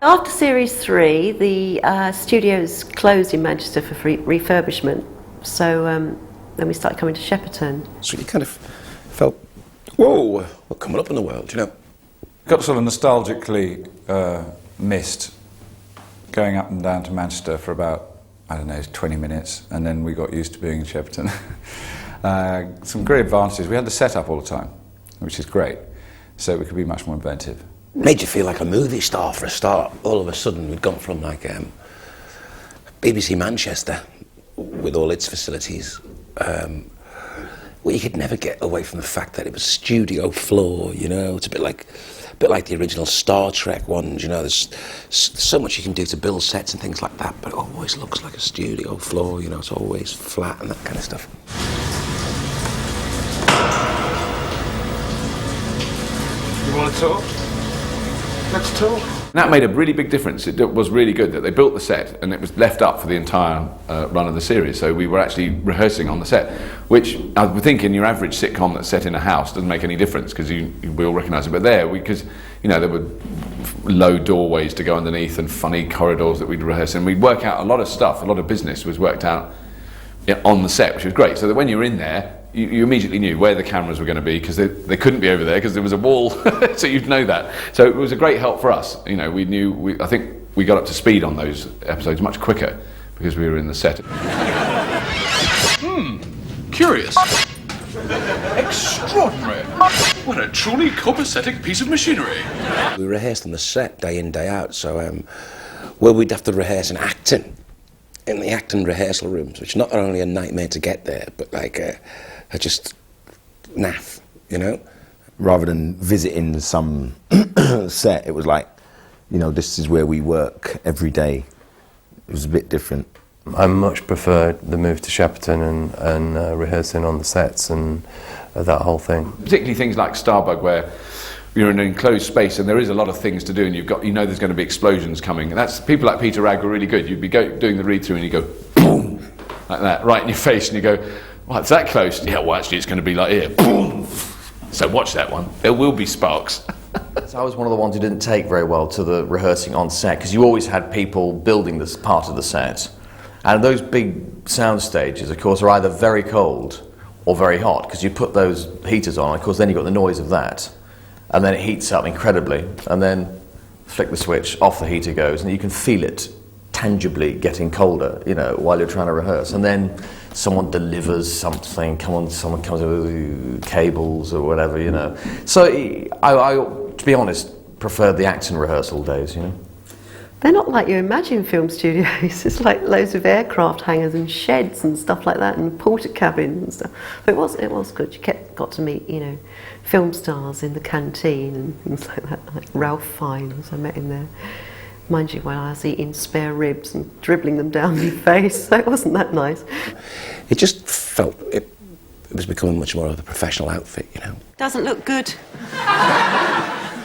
After Series 3, the studios closed in Manchester for refurbishment, so then we started coming to Shepparton. So you kind of felt, whoa, we're coming up in the world, you know. Got sort of nostalgically missed going up and down to Manchester for about, I don't know, 20 minutes, and then we got used to being in Shepparton. Some great advantages. We had the setup all the time, which is great, so we could be much more inventive. Made you feel like a movie star for a start. All of a sudden we'd gone from like BBC Manchester with all its facilities, where you could never get away from the fact that it was studio floor, you know. It's a bit like the original Star Trek ones, you know. There's so much you can do to build sets and things like that, but it always looks like a studio floor, you know. It's always flat and that kind of stuff. You want to talk? Let's talk. That made a really big difference. It was really good that they built the set and it was left up for the entire run of the series, so we were actually rehearsing on the set, which I would think in your average sitcom that's set in a house doesn't make any difference because we all recognise it, but because you know, there were low doorways to go underneath and funny corridors that we'd rehearse, and we'd work out a lot of stuff, a lot of business was worked out on the set, which was great, so that when you were in there you immediately knew where the cameras were going to be, because they couldn't be over there because there was a wall, so you'd know that. So it was a great help for us. You know, I think we got up to speed on those episodes much quicker because we were in the set. Curious. Extraordinary. What a truly copacetic piece of machinery. We rehearsed on the set day in, day out, so where we'd have to rehearse in acting, in the acting rehearsal rooms, which not only a nightmare to get there, but like are just naff, you know? Rather than visiting some set, it was like, you know, this is where we work every day. It was a bit different. I much preferred the move to Shepparton and rehearsing on the sets and that whole thing. Particularly things like Starbug, where you're in an enclosed space and there is a lot of things to do, and you know there's going to be explosions coming. And that's, people like Peter Ragg were really good. You'd be doing the read through and you go boom, like that, right in your face, and you go, well, it's that close. Yeah, well, actually, it's going to be like here, boom. So watch that one. There will be sparks. So I was one of the ones who didn't take very well to the rehearsing on set, because you always had people building this part of the set, and those big sound stages, of course, are either very cold or very hot, because you put those heaters on, and of course, then you've got the noise of that. And then it heats up incredibly, and then flick the switch, off the heater goes, and you can feel it tangibly getting colder, you know, while you're trying to rehearse. And then someone delivers something, someone comes with cables or whatever, you know. So I, to be honest, preferred the acting rehearsal days, you know. They're not like you imagine film studios. It's like loads of aircraft hangars and sheds and stuff like that, and porter cabins and stuff. But it was good. You got to meet, you know, film stars in the canteen and things like that. Like Ralph Fiennes, I met him there. Mind you, while I was eating spare ribs and dribbling them down my face, so it wasn't that nice. It just felt it was becoming much more of a professional outfit, you know. Doesn't look good.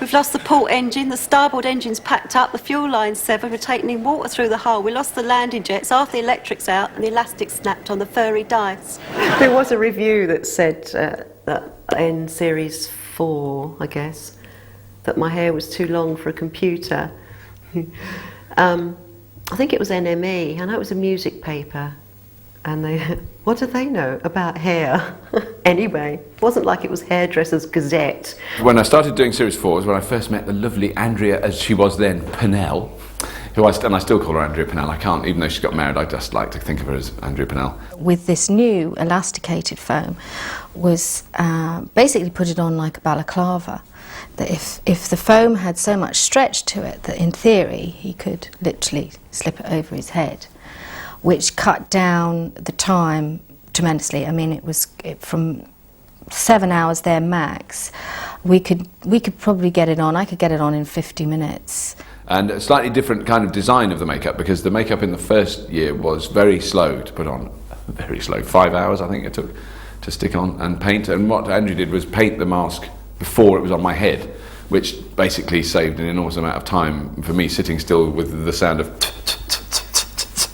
We've lost the port engine, the starboard engine's packed up, the fuel line's severed, we're taking water through the hull, we lost the landing jets, half the electric's out, and the elastic snapped on the furry dice. There was a review that said that in Series 4, I guess, that my hair was too long for a computer. I think it was NME, I know it was a music paper, and they, what do they know about hair? Anyway, it wasn't like it was Hairdressers Gazette. When I started doing Series 4 was when I first met the lovely Andrea, as she was then, Pennell, who I still call her Andrea Pennell. I can't, even though she's got married, I just like to think of her as Andrea Pennell. With this new elasticated foam, was basically put it on like a balaclava. That if the foam had so much stretch to it that in theory he could literally slip it over his head, which cut down the time tremendously. I mean, it was from 7 hours there max. We could probably get it on. I could get it on in 50 minutes. And a slightly different kind of design of the makeup, because the makeup in the first year was very slow to put on. Very slow. 5 hours, I think it took to stick on and paint. And what Andrew did was paint the mask before it was on my head, which basically saved an enormous amount of time for me sitting still with the sound of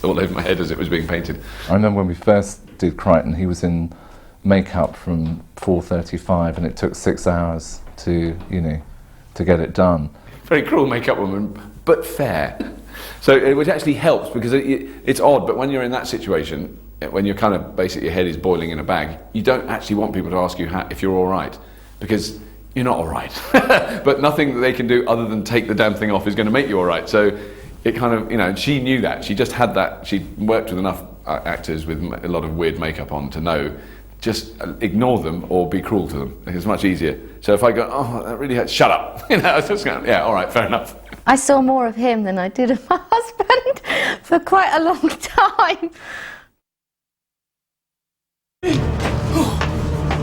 all over my head as it was being painted. I remember when we first did Crichton, he was in makeup from 4:35 and it took 6 hours to, you know, to get it done. Very cruel makeup woman, but fair. So, which actually helps, because it's odd, but when you're in that situation, when you're kind of basically your head is boiling in a bag, you don't actually want people to ask you if you're all right, because you're not all right. But nothing that they can do other than take the damn thing off is going to make you all right. So it kind of, and she knew that. She just had that. She worked with enough actors with a lot of weird makeup on to know, just ignore them or be cruel to them. It's much easier. So if I go, oh, that really hurts, shut up. I was just going, yeah, all right, fair enough. I saw more of him than I did of my husband for quite a long time.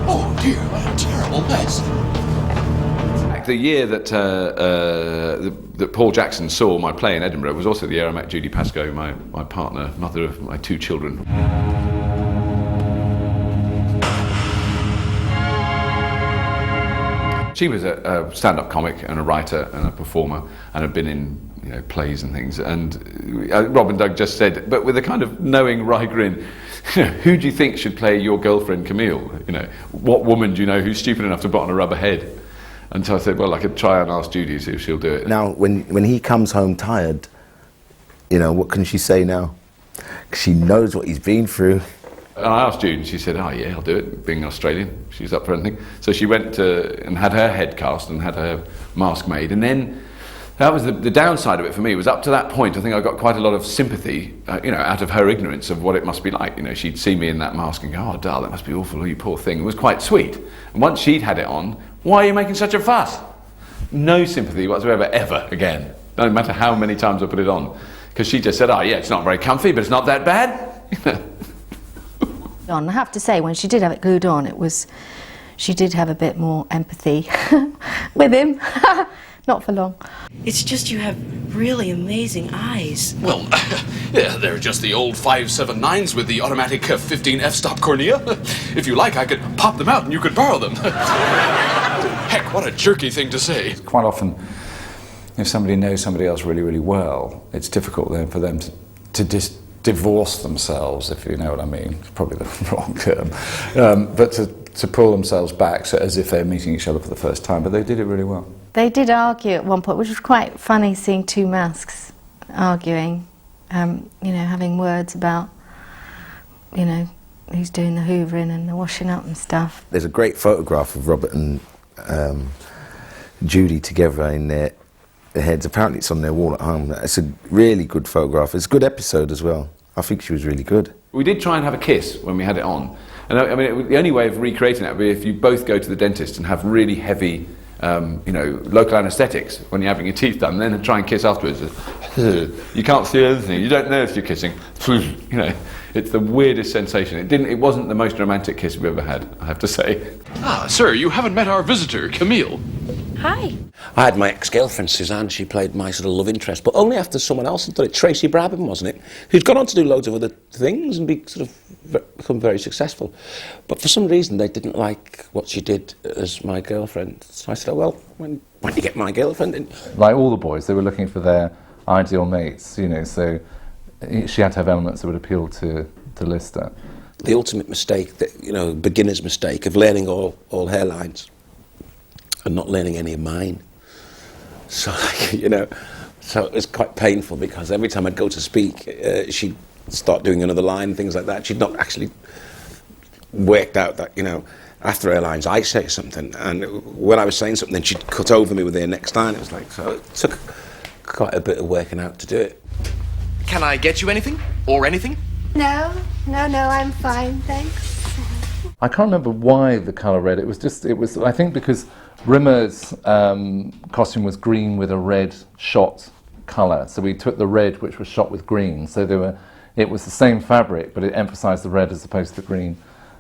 Oh dear, what a terrible mess. The year that that Paul Jackson saw my play in Edinburgh was also the year I met Judy Pascoe, my partner, mother of my 2 children. She was a stand-up comic and a writer and a performer, and had been in plays and things. And Rob and Doug just said, but with a kind of knowing wry grin, who do you think should play your girlfriend Camille? What woman do you know who's stupid enough to put on a rubber head? And so I said, well, I could try and ask Judy, see if she'll do it. Now, when he comes home tired, what can she say now? 'Cause she knows what he's been through. And I asked Judy, and she said, oh yeah, I'll do it, being Australian. She's up for anything. So she went and had her head cast and had her mask made. And then that was the downside of it for me. Was up to that point, I think I got quite a lot of sympathy, out of her ignorance of what it must be like. She'd see me in that mask and go, oh, darling, that must be awful, you poor thing. It was quite sweet. And once she'd had it on, why are you making such a fuss? No sympathy whatsoever, ever again. No matter how many times I put it on. Because she just said, oh yeah, it's not very comfy, but it's not that bad. I have to say, when she did have it glued on, she did have a bit more empathy with him. Not for long. It's just you have really amazing eyes. Well, yeah, they're just the old 579s with the automatic 15 f-stop cornea. If you like, I could pop them out and you could borrow them. Heck, what a jerky thing to say. Quite often, if somebody knows somebody else really, really well, it's difficult then for them to just divorce themselves, if you know what I mean. It's probably the wrong term. But to pull themselves back as if they're meeting each other for the first time. But they did it really well. They did argue at one point, which was quite funny, seeing 2 masks arguing, having words about, who's doing the hoovering and the washing up and stuff. There's a great photograph of Robert and Judy together in their heads. Apparently it's on their wall at home. It's a really good photograph. It's a good episode as well. I think she was really good. We did try and have a kiss when we had it on. And the only way of recreating that would be if you both go to the dentist and have really heavy local anaesthetics when you're having your teeth done, and then try and kiss afterwards. You can't see anything. You don't know if you're kissing. It's the weirdest sensation. It wasn't the most romantic kiss we've ever had, I have to say. Ah, sir, you haven't met our visitor, Camille. Hi. I had my ex-girlfriend, Suzanne. She played my sort of love interest, but only after someone else had done it. Tracy Brabham, wasn't it? Who's gone on to do loads of other things and become very successful. But for some reason, they didn't like what she did as my girlfriend. So I said, oh, well, when do you get my girlfriend in? Like all the boys, they were looking for their ideal mates, so she had to have elements that would appeal to Lister. The ultimate mistake, beginner's mistake of learning all hairlines and not learning any of mine. So, so it was quite painful, because every time I'd go to speak, she'd start doing another line, things like that. She'd not actually worked out that, after her lines, I say something, and when I was saying something, then she'd cut over me with her next line. It was like, so it took quite a bit of working out to do it. Can I get you anything? Or anything? No, I'm fine, thanks. I can't remember why the colour red. It was I think because Rimmer's costume was green with a red shot colour, so we took the red which was shot with green, so it was the same fabric, but it emphasised the red as opposed to the green.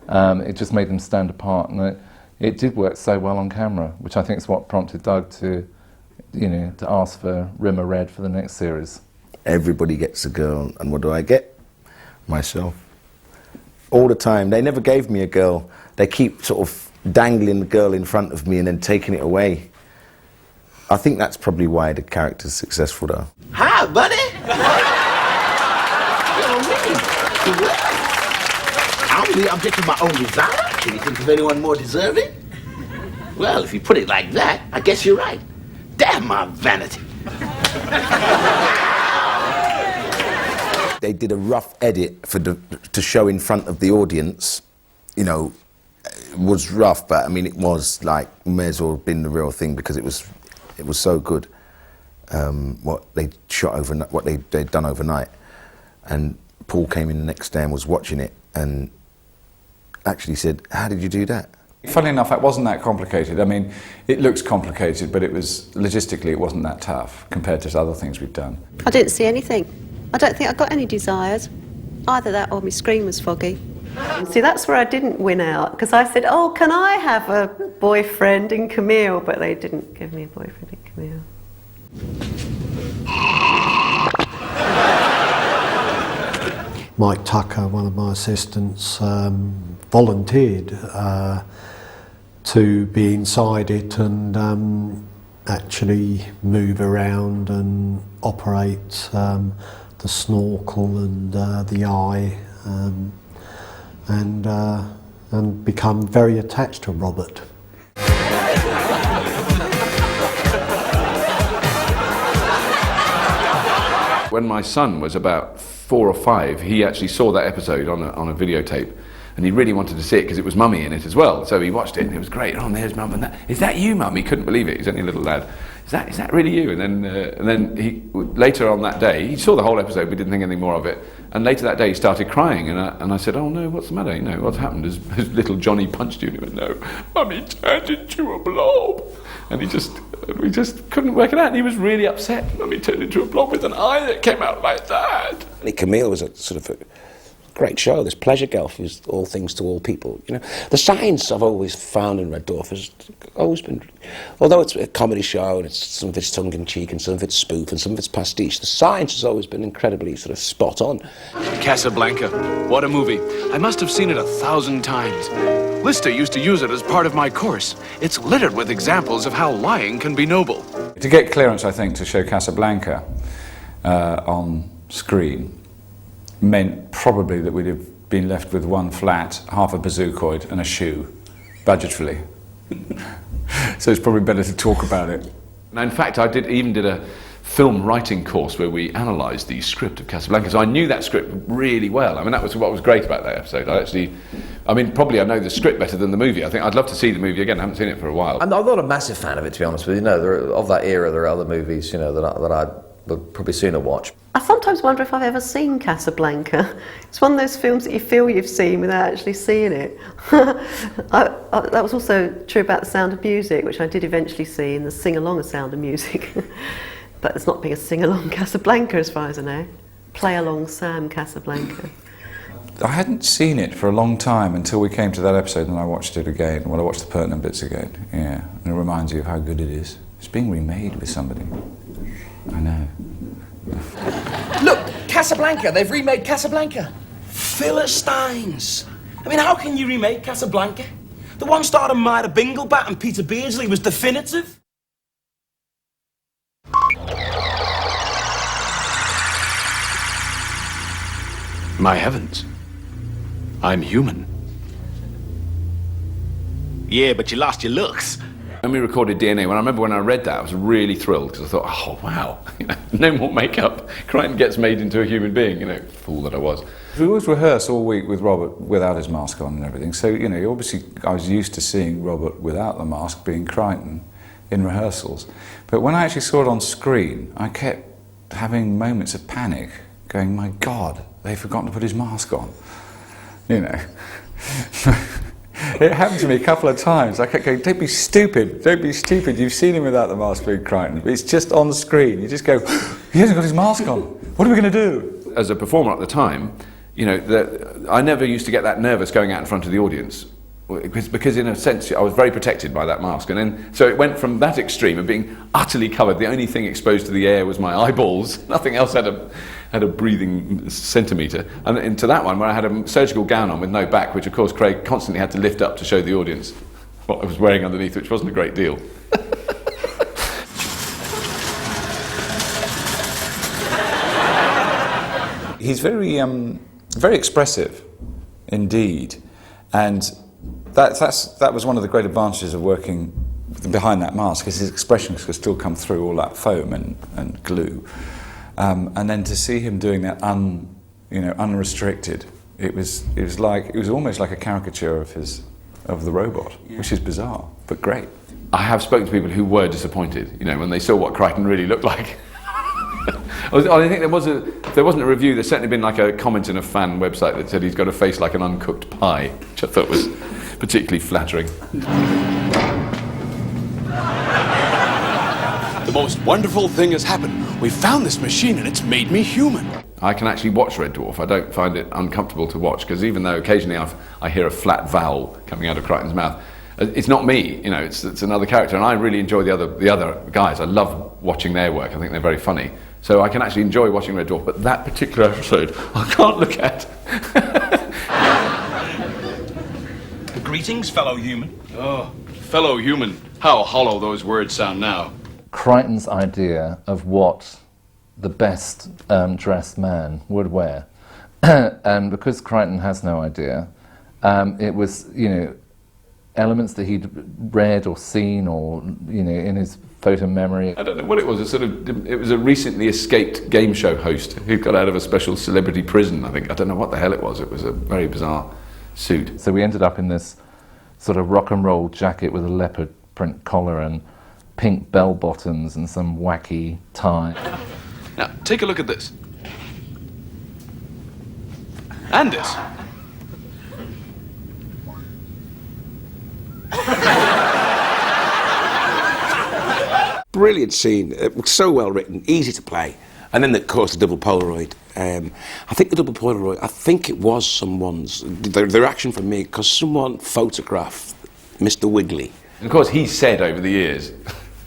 It just made them stand apart, and it did work so well on camera, which I think is what prompted Doug to ask for Rimmer red for the next series. Everybody gets a girl, and what do I get? Myself. All the time. They never gave me a girl. They keep sort of dangling the girl in front of me and then taking it away. I think that's probably why the character's successful, though. Hi, buddy. I'm the object of my own desire. Can you think of anyone more deserving? Well, if you put it like that, I guess you're right. Damn my vanity. They did a rough edit to show in front of the audience. You know, it was rough, but I mean, it was like, may as well have been the real thing because it was so good. What they shot overnight, what they'd done overnight, and Paul came in the next day and was watching it and actually said, "How did you do that?" Funnily enough, that wasn't that complicated. I mean, it looks complicated, but it was logistically it wasn't that tough compared to other things we've done. I didn't see anything. I don't think I got any desires. Either that or my screen was foggy. See, that's where I didn't win out, because I said, "Oh, can I have a boyfriend in Camille?" But they didn't give me a boyfriend in Camille. Mike Tucker, one of my assistants, volunteered to be inside it and actually move around and operate the snorkel and the eye, and become very attached to Robert. When my son was about 4 or 5, he actually saw that episode on a videotape, and he really wanted to see it because it was Mummy in it as well. So he watched it and it was great. Oh, and there's Mum, and that is that you, Mum? He couldn't believe it. He's only a little lad. Is that really you? And then he later on that day he saw the whole episode. We didn't think anything more of it. And later that day he started crying, and I said, "Oh no, what's the matter? You know what's happened? Has little Johnny punched you?" And he went, "No, Mummy turned into a blob." And we just couldn't work it out. And he was really upset. Mummy turned into a blob with an eye that came out like that. Camille was a sort of a great show. This pleasure golf is all things to all people. You know, the science I've always found in Red Dwarf has always been, although it's a comedy show and it's some of it's tongue in cheek and some of it's spoof and some of it's pastiche, the science has always been incredibly sort of spot on. Casablanca, what a movie. I must have seen it 1,000 times. Lister used to use it as part of my course. It's littered with examples of how lying can be noble. To get clearance, I think, to show Casablanca on screen meant probably that we'd have been left with one flat, half a bazookoid and a shoe, budgetfully. So it's probably better to talk about it. Now, in fact, I even did a film writing course where we analysed the script of Casablanca, so I knew that script really well. I mean, that was what was great about that episode. Probably I know the script better than the movie. I think I'd love to see the movie again. I haven't seen it for a while. I'm not a massive fan of it, to be honest with you. Of that era, there are other movies, that I would probably sooner watch. I sometimes wonder if I've ever seen Casablanca. It's one of those films that you feel you've seen without actually seeing it. That was also true about The Sound of Music, which I did eventually see in the sing-along of Sound of Music. But there's not being a sing-along Casablanca as far as I know. Play-along Sam Casablanca. I hadn't seen it for a long time until we came to that episode and I watched it again. Well, I watched the pertinent bits again, yeah. And it reminds you of how good it is. It's being remade with somebody. I know. Look, Casablanca, they've remade Casablanca. Philistines. I mean, how can you remake Casablanca? The one starring Myra Binglebat and Peter Beardsley was definitive. My heavens. I'm human. Yeah, but you lost your looks. When we recorded DNA, when I read that, I was really thrilled because I thought, oh wow, no more makeup. Crichton gets made into a human being, fool that I was. We always rehearse all week with Robert without his mask on and everything. So, obviously I was used to seeing Robert without the mask being Crichton in rehearsals. But when I actually saw it on screen, I kept having moments of panic, going, my God, they've forgotten to put his mask on. It happened to me a couple of times. I kept going, don't be stupid, you've seen him without the mask being Crichton. It's just on the screen. You just go, he hasn't got his mask on. What are we going to do? As a performer at the time, I never used to get that nervous going out in front of the audience. Because in a sense, I was very protected by that mask. And then, so it went from that extreme of being utterly covered. The only thing exposed to the air was my eyeballs. Nothing else had a breathing centimetre. And into that one where I had a surgical gown on with no back, which of course Craig constantly had to lift up to show the audience what I was wearing underneath, which wasn't a great deal. He's very expressive indeed. And that was one of the great advantages of working behind that mask, because his expressions could still come through all that foam and glue. And then to see him doing that unrestricted, it was almost like a caricature of the robot, which is bizarre, but great. I have spoken to people who were disappointed, when they saw what Crichton really looked like. I think there wasn't a review. There's certainly been like a comment in a fan website that said he's got a face like an uncooked pie, which I thought was particularly flattering. The most wonderful thing has happened. We found this machine and it's made me human. I can actually watch Red Dwarf. I don't find it uncomfortable to watch, because even though occasionally I hear a flat vowel coming out of Crichton's mouth, it's not me, it's another character, and I really enjoy the other guys. I love watching their work. I think they're very funny. So I can actually enjoy watching Red Dwarf, but that particular episode I can't look at. Greetings, fellow human. Oh, fellow human. How hollow those words sound now. Crichton's idea of what the best dressed man would wear. And because Crichton has no idea, it was, elements that he'd read or seen or, in his photo memory. I don't know what it was. It was a recently escaped game show host who got out of a special celebrity prison, I think. I don't know what the hell it was. It was a very bizarre suit. So we ended up in this sort of rock and roll jacket with a leopard print collar and pink bell bottoms and some wacky tie. Now, take a look at this. And this. Brilliant scene. It was so well written, easy to play. And then, of course, the double Polaroid. I think the double Polaroid, it was someone's, the reaction from me, because someone photographed Mr. Wiggly. And of course, he said over the years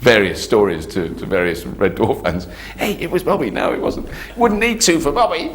various stories to various Red Dwarf fans. Hey, it was Bobby. No, it wasn't. Wouldn't need two for Bobby.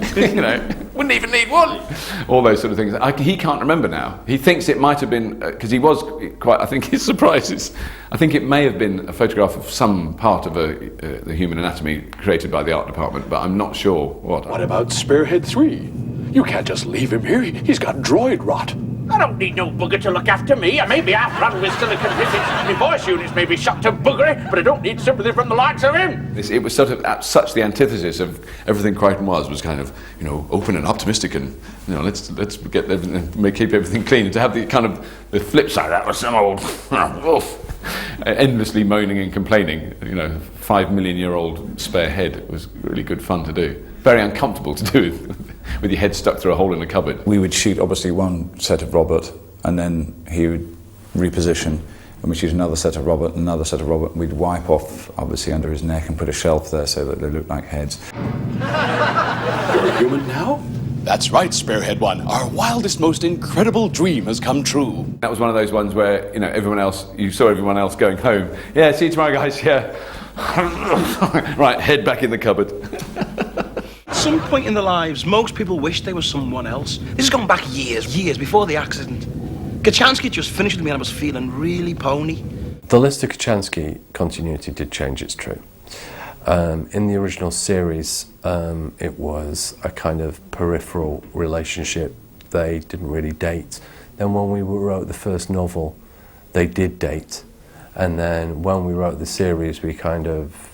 Wouldn't even need one. All those sort of things. He can't remember now. He thinks it might have been, because he was quite, I think his surprises, I think it may have been a photograph of some part of the human anatomy created by the art department, but I'm not sure what. What about Spearhead 3? You can't just leave him here. He's got droid rot. I don't need no bugger to look after me. I may be half-run with silicon physics. My voice units may be shot to buggery, but I don't need sympathy from the likes of him. It was sort of such the antithesis of everything Crichton was kind of, open and optimistic and, let's get keep everything clean. And to have the kind of the flip side, that was some old, endlessly moaning and complaining, 5 million year old spare head. It was really good fun to do. Very uncomfortable to do with your head stuck through a hole in a cupboard. We would shoot obviously one set of Robert, and then he would reposition, and we'd shoot another set of Robert, another set of Robert. We'd wipe off obviously under his neck and put a shelf there so that they looked like heads. You're a human now? That's right, Spearhead One. Our wildest, most incredible dream has come true. That was one of those ones where, you saw everyone else going home. Yeah, see you tomorrow, guys, yeah. Right, head back in the cupboard. At some point in their lives, most people wish they were someone else. This has gone back years before the accident. Kachansky just finished with me and I was feeling really pony. The Lester Kachansky continuity did change, it's true. In the original series, it was a kind of peripheral relationship. They didn't really date. Then when we wrote the first novel, they did date. And then when we wrote the series, we kind of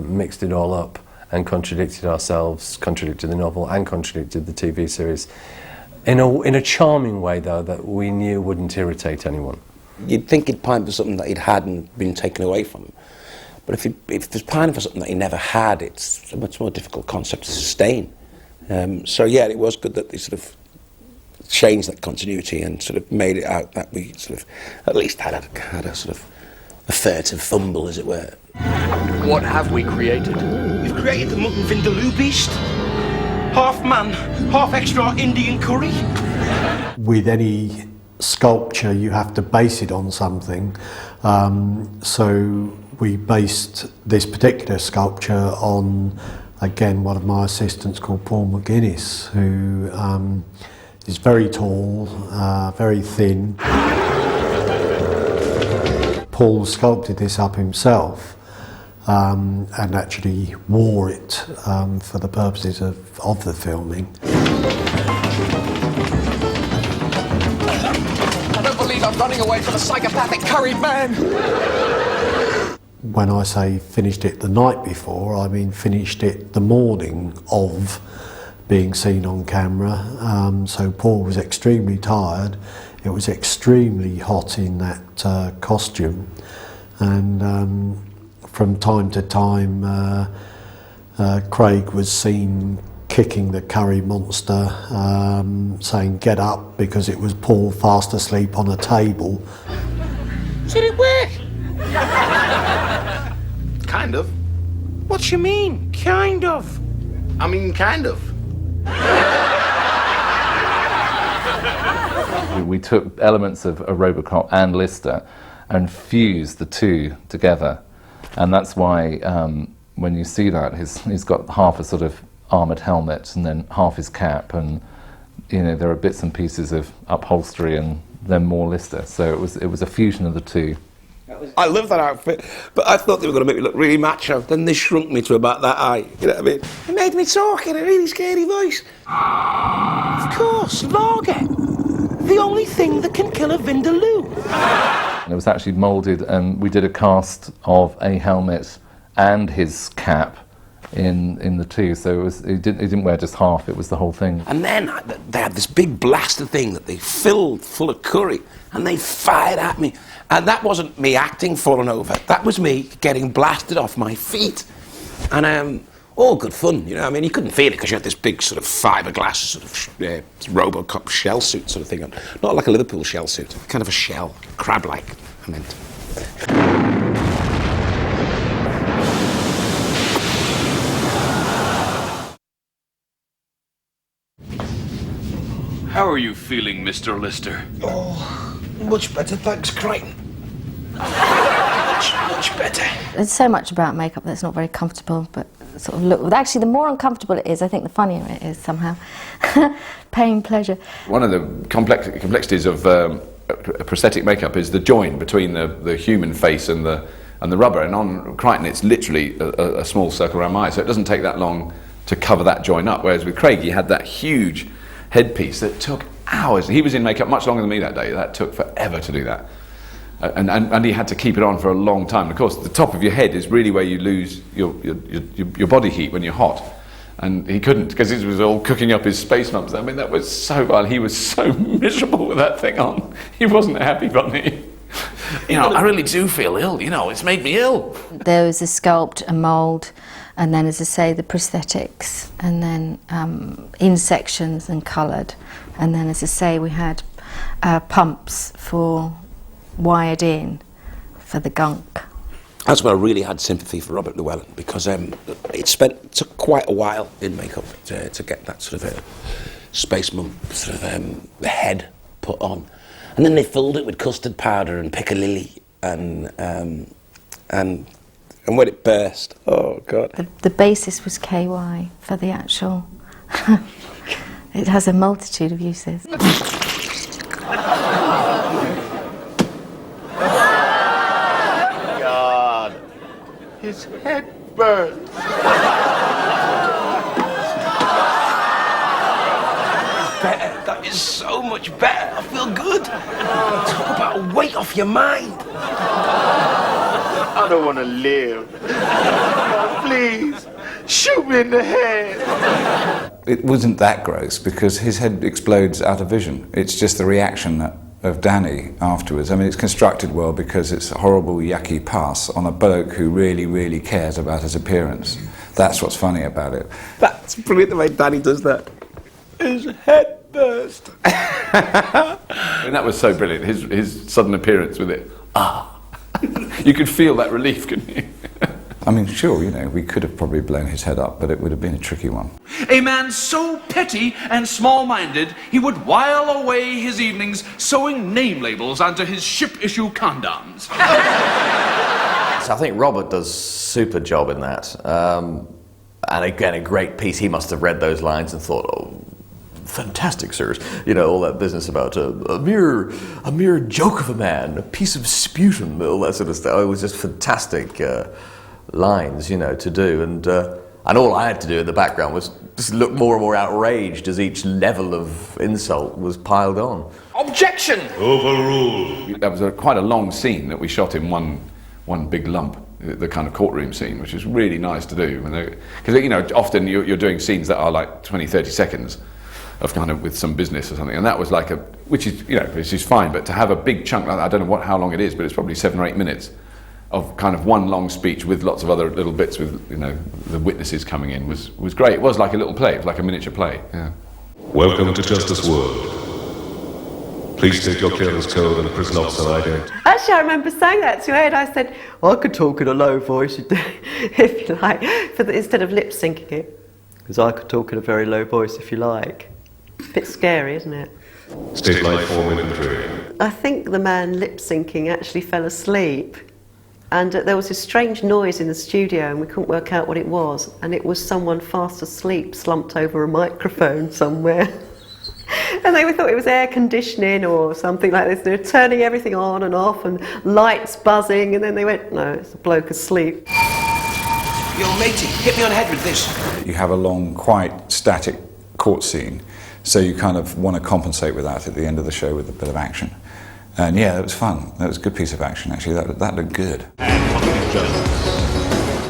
mixed it all up and contradicted ourselves, contradicted the novel and contradicted the TV series. In a charming way, though, that we knew wouldn't irritate anyone. You'd think he'd pine for something that he'd had and been taken away from him. But if there's pining for something that he never had, it's a much more difficult concept to sustain. So yeah, it was good that they sort of changed that continuity and sort of made it out that we sort of at least had a sort of a furtive fumble, as it were. What have we created? We've created the mutton vindaloo beast. Half man, half extra Indian curry. With any sculpture, you have to base it on something. So we based this particular sculpture on, again, one of my assistants called Paul McGuinness, who is very tall, very thin. Paul sculpted this up himself and actually wore it for the purposes of the filming. I don't believe I've running away from a psychopathic curried man. When I say finished it the night before, I mean finished it the morning of being seen on camera. So Paul was extremely tired. It was extremely hot in that costume, and from time to time Craig was seen kicking the curry monster, saying get up, because it was Paul fast asleep on a table. Did it work? Kind of. What you mean, kind of? I mean, kind of. We took elements of a Robocop and Lister and fused the two together, and that's why when you see that, he's got half a sort of armoured helmet and then half his cap, and you know there are bits and pieces of upholstery and then more Lister. So it was a fusion of the two. I love that outfit, but I thought they were going to make me look really macho. Then they shrunk me to about that height. You know what I mean? It made me talk in a really scary voice. Of course, lager. The only thing that can kill a Vindaloo. And it was actually moulded, and we did a cast of a helmet and his cap in the two. So he didn't wear just half; it was the whole thing. And then they had this big blaster thing that they filled full of curry, and they fired at me. And that wasn't me acting falling over. That was me getting blasted off my feet. And all good fun, you know. I mean, you couldn't feel it because you had this big sort of fiberglass sort of Robocop shell suit sort of thing on. Not like a Liverpool shell suit, kind of a shell, crab-like, I meant. How are you feeling, Mr. Lister? Oh, much better, thanks, Crichton. much better. There's so much about makeup that's not very comfortable, but sort of look. Actually, the more uncomfortable it is, I think the funnier it is somehow. Pain, pleasure. One of the complexities of prosthetic makeup is the join between the human face and the rubber. And on Crichton, it's literally a small circle around my eye, so it doesn't take that long to cover that join up. Whereas with Craig, he had that huge headpiece that took hours. He was in makeup much longer than me that day. That took forever to do that. And he had to keep it on for a long time. And of course, the top of your head is really where you lose your body heat when you're hot. And he couldn't, because he was all cooking up his space mumps. I mean, that was so violent. He was so miserable with that thing on. He wasn't a happy bunny. You know, I really do feel ill. You know, it's made me ill. There was a sculpt, a mould, and then, as I say, the prosthetics, and then in sections and coloured. And then, as I say, we had pumps for wired in for the gunk. That's when I really had sympathy for Robert Llewellyn, because it took quite a while in makeup to get that sort of space mump sort of the head put on, and then they filled it with custard powder and piccalilli, and when it burst, oh god! The basis was KY for the actual. It has a multitude of uses. His head burns. Better. That is so much better. I feel good. Talk about a weight off your mind. I don't want to live. Please, shoot me in the head. It wasn't that gross because his head explodes out of vision. It's just the reaction of Danny afterwards. I mean, it's constructed well because it's a horrible, yucky pass on a bloke who really, really cares about his appearance. That's what's funny about it. That's brilliant the way Danny does that. His head burst. I mean, that was so brilliant. His sudden appearance with it. You could feel that relief, couldn't you? I mean, sure, you know, we could have probably blown his head up, but it would have been a tricky one. A man so petty and small-minded, he would while away his evenings sewing name labels onto his ship-issue condoms. So I think Robert does a super job in that. And again, a great piece. He must have read those lines and thought, oh, fantastic, sirs. You know, all that business about a mere joke of a man, a piece of sputum, all that sort of stuff. It was just fantastic lines, you know, to do. And all I had to do in the background was just look more and more outraged as each level of insult was piled on. Objection! Objection! Overruled. That was quite a long scene that we shot in one big lump, the kind of courtroom scene, which is really nice to do. Because, you know, often you're doing scenes that are like 20, 30 seconds of kind of with some business or something, and that was like which is fine, but to have a big chunk like that, I don't know how long it is, but it's probably 7 or 8 minutes of kind of one long speech with lots of other little bits with, you know, the witnesses coming in was great. It was like a little play, it was like a miniature play. Yeah. Welcome to Justice World. Please state your clearance code and prison officer ID. Actually, I remember saying that to Ed. I said, well, I could talk in a low voice if you like, instead of lip syncing it. Because I could talk in a very low voice if you like. A bit scary, isn't it? State line form infantry. I think the man lip syncing actually fell asleep. And there was this strange noise in the studio and we couldn't work out what it was. And it was someone fast asleep slumped over a microphone somewhere. And they thought it was air conditioning or something like this. They were turning everything on and off and lights buzzing, and then they went, no, it's a bloke asleep. Yo, matey, hit me on the head with this. You have a long, quite static court scene, so you kind of want to compensate with that at the end of the show with a bit of action. And yeah, that was fun. That was a good piece of action, actually. That looked good.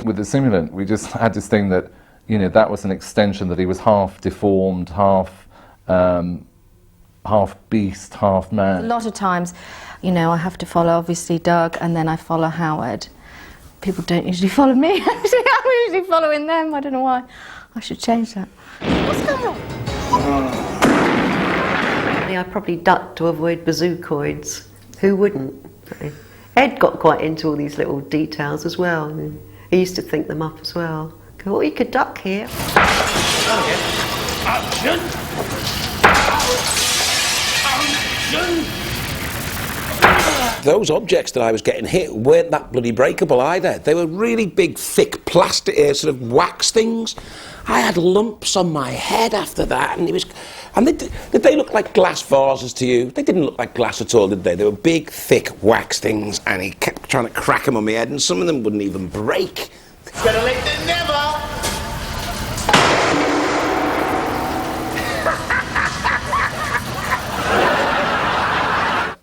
With the simulant, we just had this thing that, you know, that was an extension, that he was half deformed, half beast, half man. A lot of times, you know, I have to follow obviously Doug and then I follow Howard. People don't usually follow me, actually. I'm usually following them. I don't know why. I should change that. What's going on? I probably ducked to avoid bazookoids. Who wouldn't? Ed got quite into all these little details as well. I mean, he used to think them up as well. Go, oh, you could duck here. Action! Those objects that I was getting hit weren't that bloody breakable either. They were really big, thick plastic, sort of wax things. I had lumps on my head after that, and did they look like glass vases to you? They didn't look like glass at all, did they? They were big, thick wax things, and he kept trying to crack them on my head, and some of them wouldn't even break. Better late than never!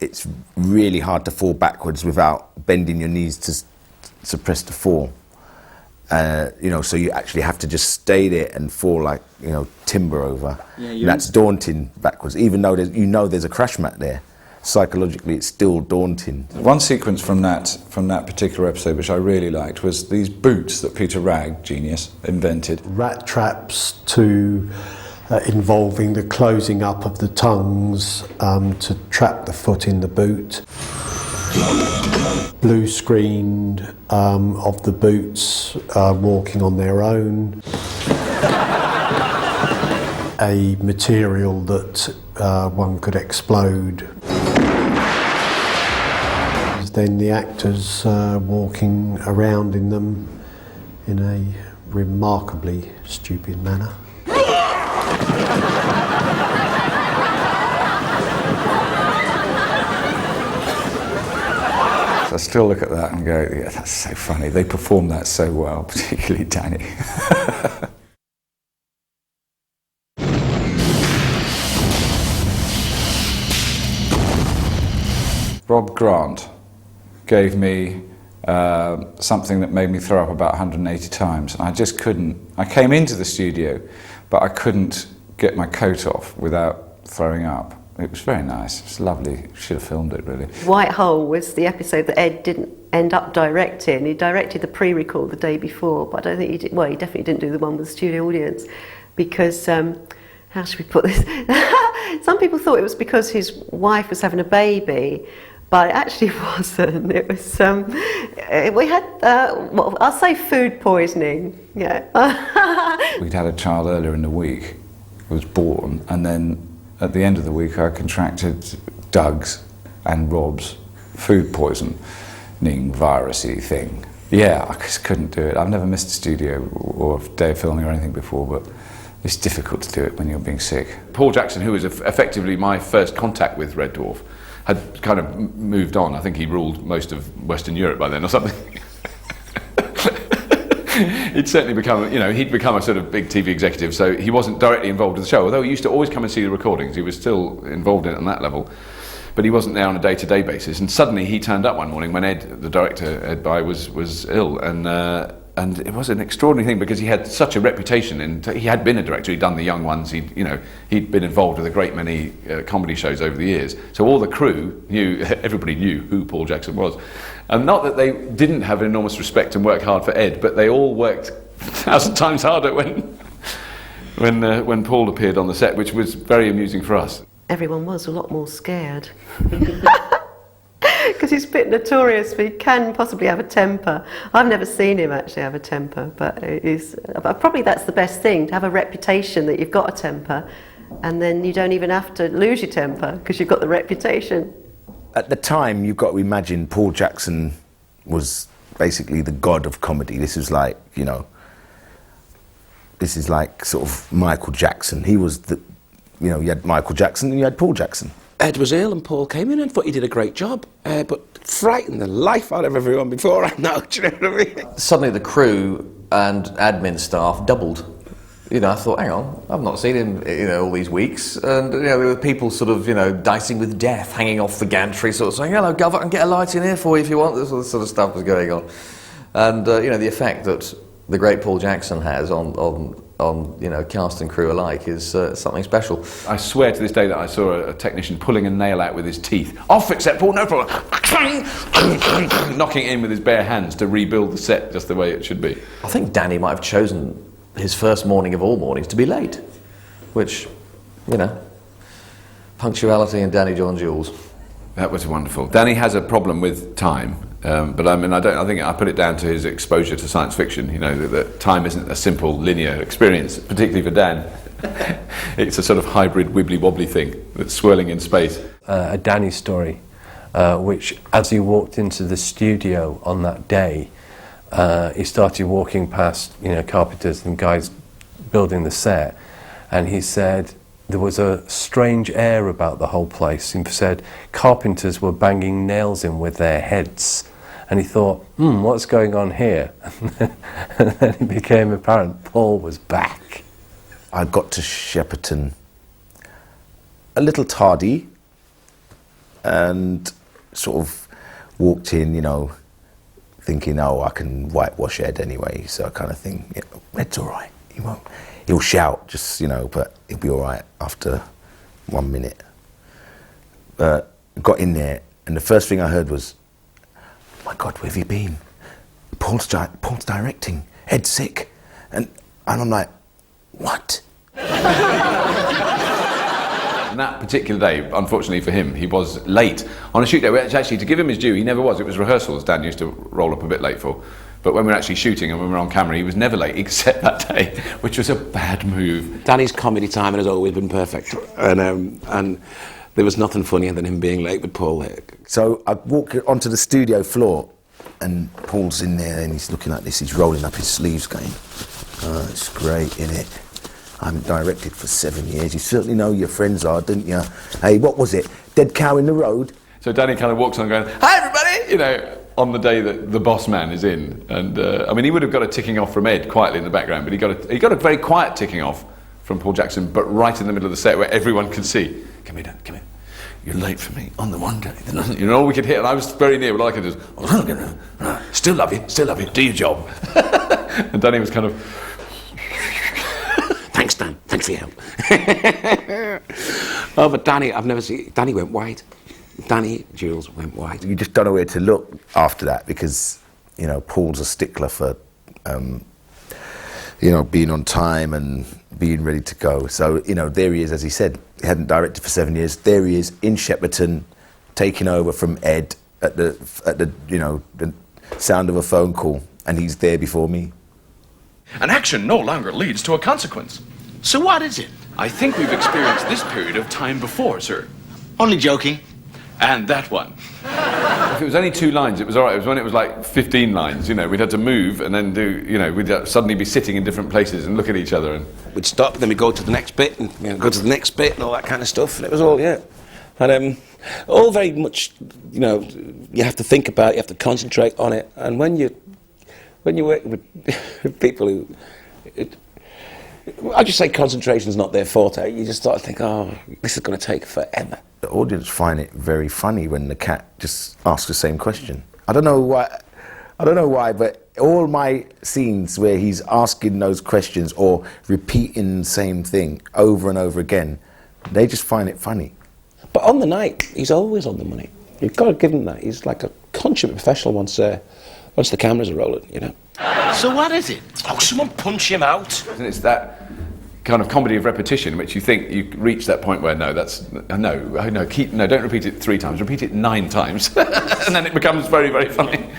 It's really hard to fall backwards without bending your knees to suppress the fall. You know, so you actually have to just stay there and fall like, you know, timber over. Yeah, and that's daunting backwards, even though there's a crash mat there. Psychologically, it's still daunting. One sequence from that particular episode, which I really liked, was these boots that Peter Ragg, genius, invented. Rat traps involving the closing up of the tongues to trap the foot in the boot. Blue screened of the boots walking on their own. A material that one could explode. Then the actors walking around in them in a remarkably stupid manner. I still look at that and go, yeah, that's so funny. They performed that so well, particularly Danny. Rob Grant gave me something that made me throw up about 180 times. And I just couldn't. I came into the studio, but I couldn't get my coat off without throwing up. It was very nice. It was lovely. Should have filmed it, really. White Hole was the episode that Ed didn't end up directing. He directed the pre-record the day before, but I don't think he did. Well, he definitely didn't do the one with the studio audience because, how should we put this? Some people thought it was because his wife was having a baby, but it actually wasn't. It was, we had, well, I'll say food poisoning, yeah. We'd had a child earlier in the week who was born, and then at the end of the week I contracted Doug's and Rob's food poisoning virusy thing. Yeah, I just couldn't do it. I've never missed a studio or a day of filming or anything before, but it's difficult to do it when you're being sick. Paul Jackson, who was effectively my first contact with Red Dwarf, had kind of moved on. I think he ruled most of Western Europe by then or something. He'd certainly become, you know, he'd become a sort of big TV executive, so he wasn't directly involved with the show, although he used to always come and see the recordings. He was still involved in it on that level. but he wasn't there on a day-to-day basis. And suddenly he turned up one morning when Ed, the director, Ed By, was ill, and it was an extraordinary thing because he had such a reputation, and he had been a director. He'd done The Young Ones. He'd been involved with a great many comedy shows over the years. So all the crew knew, everybody knew who Paul Jackson was, and not that they didn't have enormous respect and work hard for Ed, but they all worked 1,000 times harder when Paul appeared on the set, which was very amusing for us. Everyone was a lot more scared. Because he's a bit notorious, but he can possibly have a temper. I've never seen him actually have a temper, but probably that's the best thing, to have a reputation that you've got a temper, and then you don't even have to lose your temper because you've got the reputation. At the time, you've got to imagine Paul Jackson was basically the god of comedy. This is like, this is like sort of Michael Jackson. He was the, you had Michael Jackson and you had Paul Jackson. Ed was ill and Paul came in and thought he did a great job, but frightened the life out of everyone before I know, do you know what I mean? Suddenly the crew and admin staff doubled. I thought, hang on, I've not seen him, all these weeks. And, there were people sort of, dicing with death, hanging off the gantry, sort of saying, hello, Gov, I can get a light in here for you if you want. This sort of stuff was going on. And, the effect that the great Paul Jackson has on cast and crew alike is something special. I swear to this day that I saw a technician pulling a nail out with his teeth. I'll fix that, Paul, no problem. Knocking it in with his bare hands to rebuild the set just the way it should be. I think Danny might have chosen his first morning of all mornings to be late, which, punctuality and Danny John Jules. That was wonderful. Danny has a problem with time, but I think I put it down to his exposure to science fiction. That time isn't a simple linear experience, particularly for Dan. It's a sort of hybrid wibbly-wobbly thing that's swirling in space. A Danny story, which as he walked into the studio on that day, he started walking past, carpenters and guys building the set, and he said there was a strange air about the whole place. He said carpenters were banging nails in with their heads, and he thought, what's going on here? And then it became apparent Paul was back. I got to Shepparton a little tardy and sort of walked in, thinking, I can whitewash Ed anyway, so kind of thing. Ed's all right. He'll shout, just, but he'll be all right after 1 minute. Got in there, and the first thing I heard was, my God, where have you been? Paul's directing. Ed's sick. And I'm like, what? And that particular day, unfortunately for him, he was late on a shoot day, which actually, to give him his due, he never was. It was rehearsals Dan used to roll up a bit late for. But when we were actually shooting and when we were on camera, he was never late, except that day, which was a bad move. Danny's comedy timing has always been perfect, and there was nothing funnier than him being late with Paul. So I walk onto the studio floor, and Paul's in there, and he's looking like this. He's rolling up his sleeves, going, "Oh, it's great, innit? I haven't directed for 7 years. You certainly know your friends are, didn't you? Hey, what was it? Dead cow in the road?" So Danny kind of walks on going, "Hi, everybody!" On the day that the boss man is in. And he would have got a ticking off from Ed quietly in the background, but he got a very quiet ticking off from Paul Jackson, but right in the middle of the set where everyone can see. Come here, Dan, come here. You're late for me on the one day. All we could hear, and I was very near, but all I could do was, still love you, do your job. And Danny was kind of, thanks, Dan, thanks for your help. Oh, but Danny, I've never seen, Danny went white. Danny Jules went white. You just don't know where to look after that because, Paul's a stickler for, being on time and being ready to go. So, there he is, as he said. He hadn't directed for 7 years. There he is in Shepparton, taking over from Ed at the the sound of a phone call, and he's there before me. An action no longer leads to a consequence. So what is it? I think we've experienced this period of time before, sir. Only joking. And that one. If it was only 2 lines, it was all right. It was when it was like 15 lines, we'd had to move and then do, we'd suddenly be sitting in different places and look at each other. And we'd stop, then we'd go to the next bit and go to the next bit and all that kind of stuff. And it was all, And all very much, you have to think about it, you have to concentrate on it. And when you work with people who, I just say concentration's not their forte. You just start to think, oh, this is going to take forever. The audience find it very funny when the cat just asks the same question. I don't know why, but all my scenes where he's asking those questions or repeating the same thing over and over again, they just find it funny. But on the night, he's always on the money. You've got to give him that. He's like a consummate professional once the cameras are rolling, you know. So what is it? Oh, someone punch him out. And it's that kind of comedy of repetition, which you think you reach that point where no, don't repeat it 3 times, repeat it 9 times, and then it becomes very, very funny.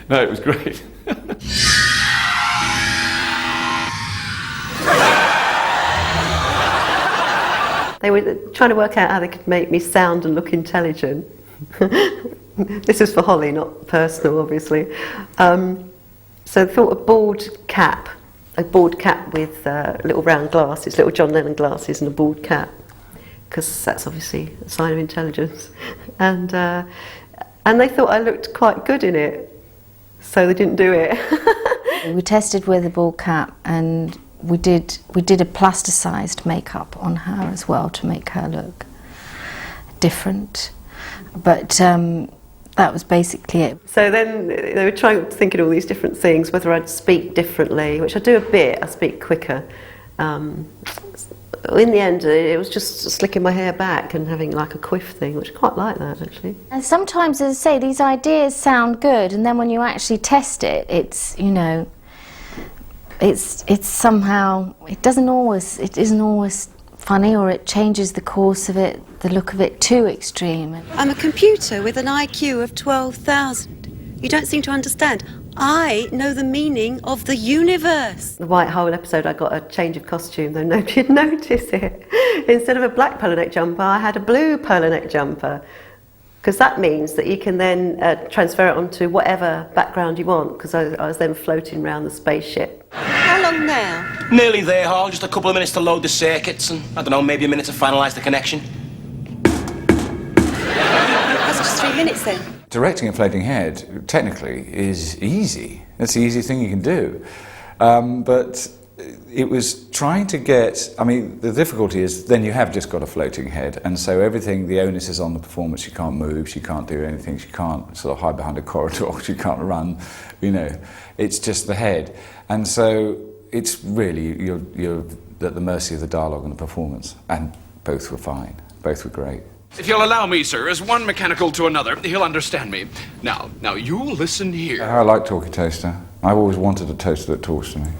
No, it was great. They were trying to work out how they could make me sound and look intelligent. This is for Holly, not personal, obviously. So they thought a bald cap with little round glasses, little John Lennon glasses and a bald cap, because that's obviously a sign of intelligence. And they thought I looked quite good in it, so they didn't do it. We tested with a bald cap, and we did a plasticised makeup on her as well to make her look different. But that was basically it. So then they were thinking all these different things, whether I'd speak differently, which I do a bit, I speak quicker. In the end, it was just slicking my hair back and having like a quiff thing, which I quite like that, actually. And sometimes, as I say, these ideas sound good, and then when you actually test it, it's, you know, it's somehow, it isn't always funny, or it changes the course of it, the look of it too extreme. I'm a computer with an IQ of 12,000. You don't seem to understand. I know the meaning of the universe. The White Hole episode, I got a change of costume, though nobody'd notice it. Instead of a black polo neck jumper, I had a blue polo neck jumper. Because that means that you can then transfer it onto whatever background you want, because I was then floating around the spaceship. How long now? Nearly there, Hall. Just a couple of minutes to load the circuits and, I don't know, maybe a minute to finalise the connection. That's just 3 minutes then. Directing a floating head, technically, is easy. That's the easiest thing you can do. But it was trying to get, I mean, the difficulty is then you have just got a floating head, and so everything, the onus is on the performer. She can't move, she can't do anything, she can't sort of hide behind a corridor, she can't run, you know. It's just the head. And so it's really, you're at the mercy of the dialogue and the performance, and both were fine, both were great. If you'll allow me, sir, as one mechanical to another, he'll understand me. Now, you listen here. I like Talkie Toaster. I've always wanted a toaster that talks to me.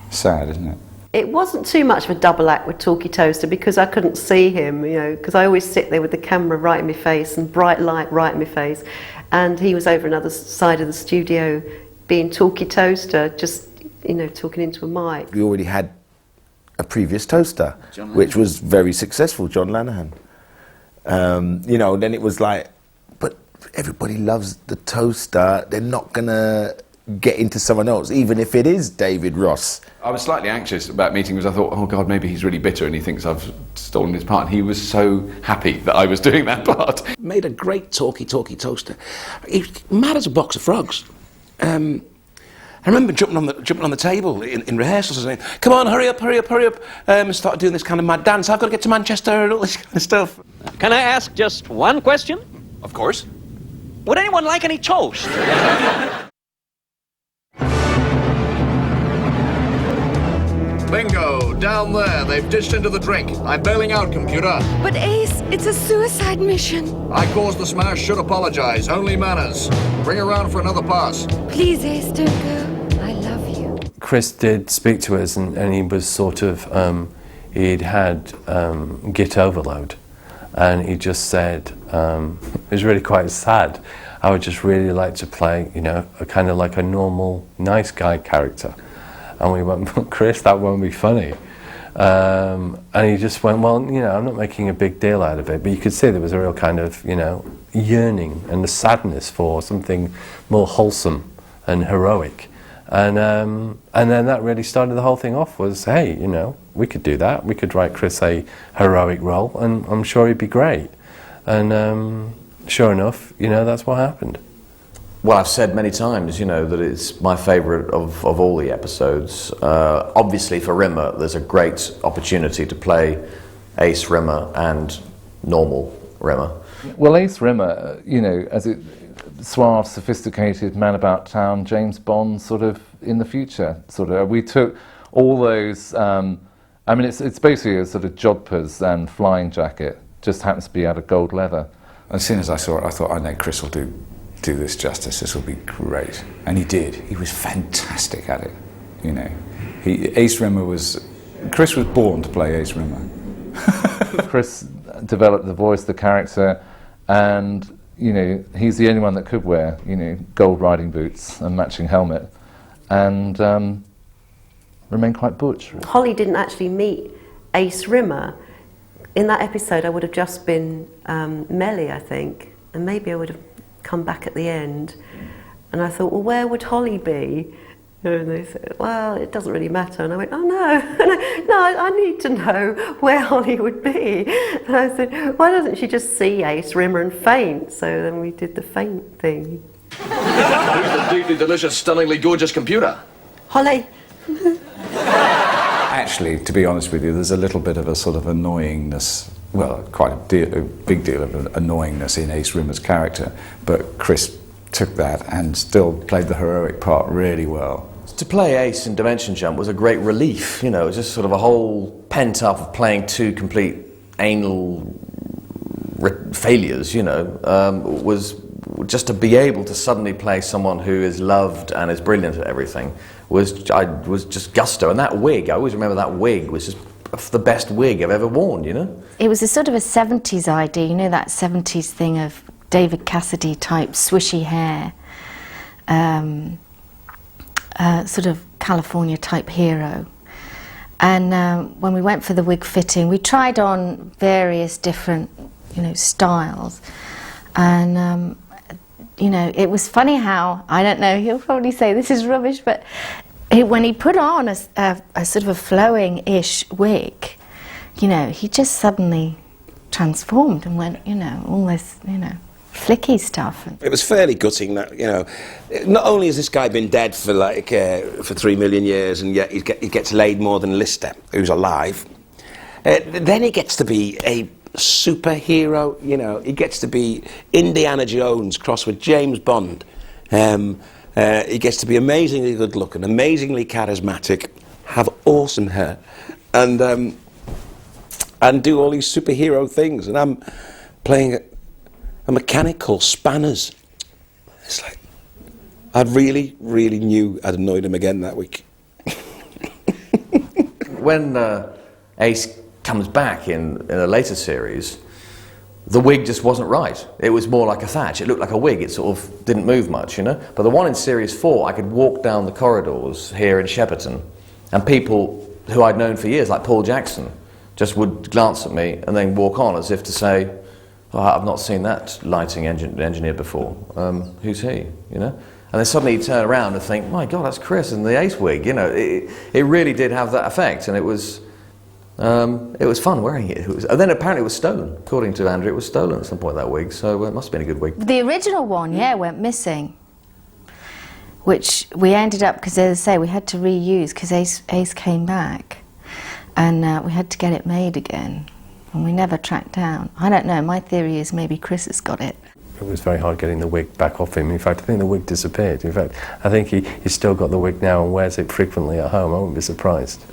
Sad, isn't it? It wasn't too much of a double act with Talkie Toaster because I couldn't see him, you know, because I always sit there with the camera right in my face and bright light right in my face, and he was over another side of the studio being Talkie Toaster, just, you know, talking into a mic. We already had a previous toaster, which was very successful, John Lanahan. You know, then it was like, but everybody loves the toaster, they're not gonna get into someone else, even if it is David Ross. I was slightly anxious about meeting because I thought, oh God, maybe he's really bitter and he thinks I've stolen his part. And he was so happy that I was doing that part. Made a great talkie toaster. He's mad as a box of frogs. I remember jumping on the table in rehearsals and saying, come on, hurry up, and started doing this kind of mad dance. I've got to get to Manchester and all this kind of stuff. Can I ask just one question? Of course. Would anyone like any toast? Bingo! Down there. They've dished into the drink. I'm bailing out, computer. But Ace, it's a suicide mission. I caused the smash, should apologize. Only manners. Bring her round for another pass. Please, Ace, don't go. I love you. Chris did speak to us, and he was sort of, he'd had git overload, and he just said, it was really quite sad. I would just really like to play, you know, a kind of like a normal, nice guy character. And we went, but Chris, that won't be funny. And he just went, well, you know, I'm not making a big deal out of it, but you could see there was a real kind of, you know, yearning and the sadness for something more wholesome and heroic. And then that really started the whole thing off, was, hey, you know, we could do that. We could write Chris a heroic role, and I'm sure he'd be great. And sure enough, you know, that's what happened. well, I've said many times, that it's my favourite of all the episodes. Obviously, for Rimmer, there's a great opportunity to play Ace Rimmer and normal Rimmer. Well, Ace Rimmer, as a suave, sophisticated man about town, James Bond sort of in the future, sort of. We took all those, it's basically a sort of jodhpurs and flying jacket, just happens to be out of gold leather. As soon as I saw it, I thought, I know Chris will do this justice, this will be great. And he did. He was fantastic at it, Chris was born to play Ace Rimmer. Chris developed the voice, the character, and he's the only one that could wear gold riding boots and matching helmet, and remain quite butch. Holly didn't actually meet Ace Rimmer. In that episode, I would have just been Melly, I think, and maybe I would have come back at the end. And I thought, well, where would Holly be? And they said, well, it doesn't really matter. And I went, oh no, no, I need to know where Holly would be. And I said, why doesn't she just see Ace Rimmer and faint? So then we did the faint thing. Who's the deeply delicious, stunningly gorgeous computer? Holly. Actually, to be honest with you, there's a little bit of a sort of annoyingness, well, quite a big deal of annoyingness in Ace Rimmer's character, but Chris took that and still played the heroic part really well. To play Ace in Dimension Jump was a great relief, it was just sort of a whole pent up of playing two complete anal failures, was just to be able to suddenly play someone who is loved and is brilliant at everything was just gusto. And that wig, I always remember that wig was just the best wig I've ever worn, It was a sort of a 70s idea, that 70s thing of David Cassidy type swishy hair, sort of California type hero. And when we went for the wig fitting, we tried on various different, styles. And, it was funny how, I don't know, he'll probably say this is rubbish, but when he put on a sort of a flowing-ish wig, he just suddenly transformed and went, all this, flicky stuff. It was fairly gutting that, not only has this guy been dead for for 3 million years, and yet he gets laid more than Lister, who's alive. Then he gets to be a superhero, he gets to be Indiana Jones crossed with James Bond. He gets to be amazingly good looking, amazingly charismatic, have awesome hair, and do all these superhero things. And I'm playing a mechanic called Spanners. It's like, I really, really knew I'd annoyed him again that week. When Ace comes back in a later series, the wig just wasn't right. It was more like a thatch. It looked like a wig. It sort of didn't move much, But the one in Series 4, I could walk down the corridors here in Shepparton, and people who I'd known for years, like Paul Jackson, just would glance at me and then walk on as if to say, oh, I've not seen that lighting engineer before. Who's he? And then suddenly you turn around and think, my God, that's Chris in the Ace wig. It really did have that effect, and it was fun wearing it. And then apparently it was stolen. According to Andrew, it was stolen at some point, that wig, so it must have been a good wig. The original one, went missing, which we ended up, because as I say, we had to reuse, because Ace came back, and we had to get it made again, and we never tracked down. I don't know, my theory is maybe Chris has got it. It was very hard getting the wig back off him. In fact, I think the wig disappeared. In fact, I think he's still got the wig now and wears it frequently at home. I wouldn't be surprised.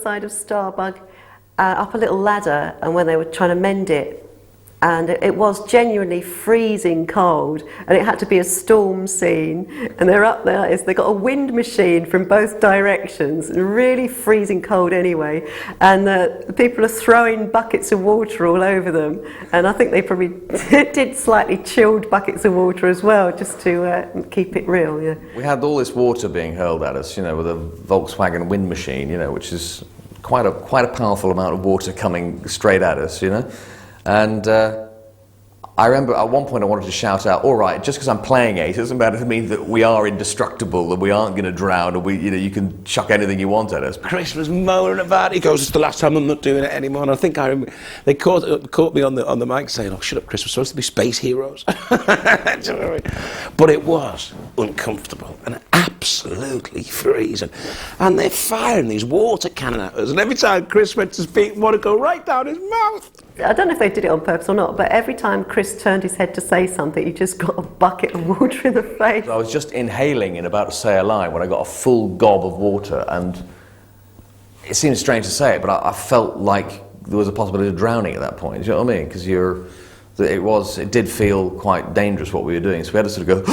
Side of Starbug, up a little ladder, and when they were trying to mend it, and it was genuinely freezing cold, and it had to be a storm scene, and they're up there, they got a wind machine from both directions, and really freezing cold anyway, and the people are throwing buckets of water all over them, and I think they probably did slightly chilled buckets of water as well, just to keep it real. We had all this water being hurled at us, with a Volkswagen wind machine, which is quite a powerful amount of water coming straight at us, And I remember at one point I wanted to shout out, all right, just because I'm playing it doesn't matter to mean that we are indestructible, that we aren't going to drown, and you can chuck anything you want at us. Chris was moaning about it. He goes, it's the last time I'm not doing it anymore. And I think they caught me on the mic saying, oh, shut up, Chris, we're supposed to be space heroes. But it was uncomfortable and absolutely freezing. And they're firing these water cannon at us. And every time Chris went to speak, it wanted to go right down his mouth. I don't know if they did it on purpose or not, but every time Chris turned his head to say something, he just got a bucket of water in the face. I was just inhaling and about to say a line when I got a full gob of water, and it seems strange to say it, but I felt like there was a possibility of drowning at that point. Do you know what I mean? Because it did feel quite dangerous what we were doing, so we had to sort of go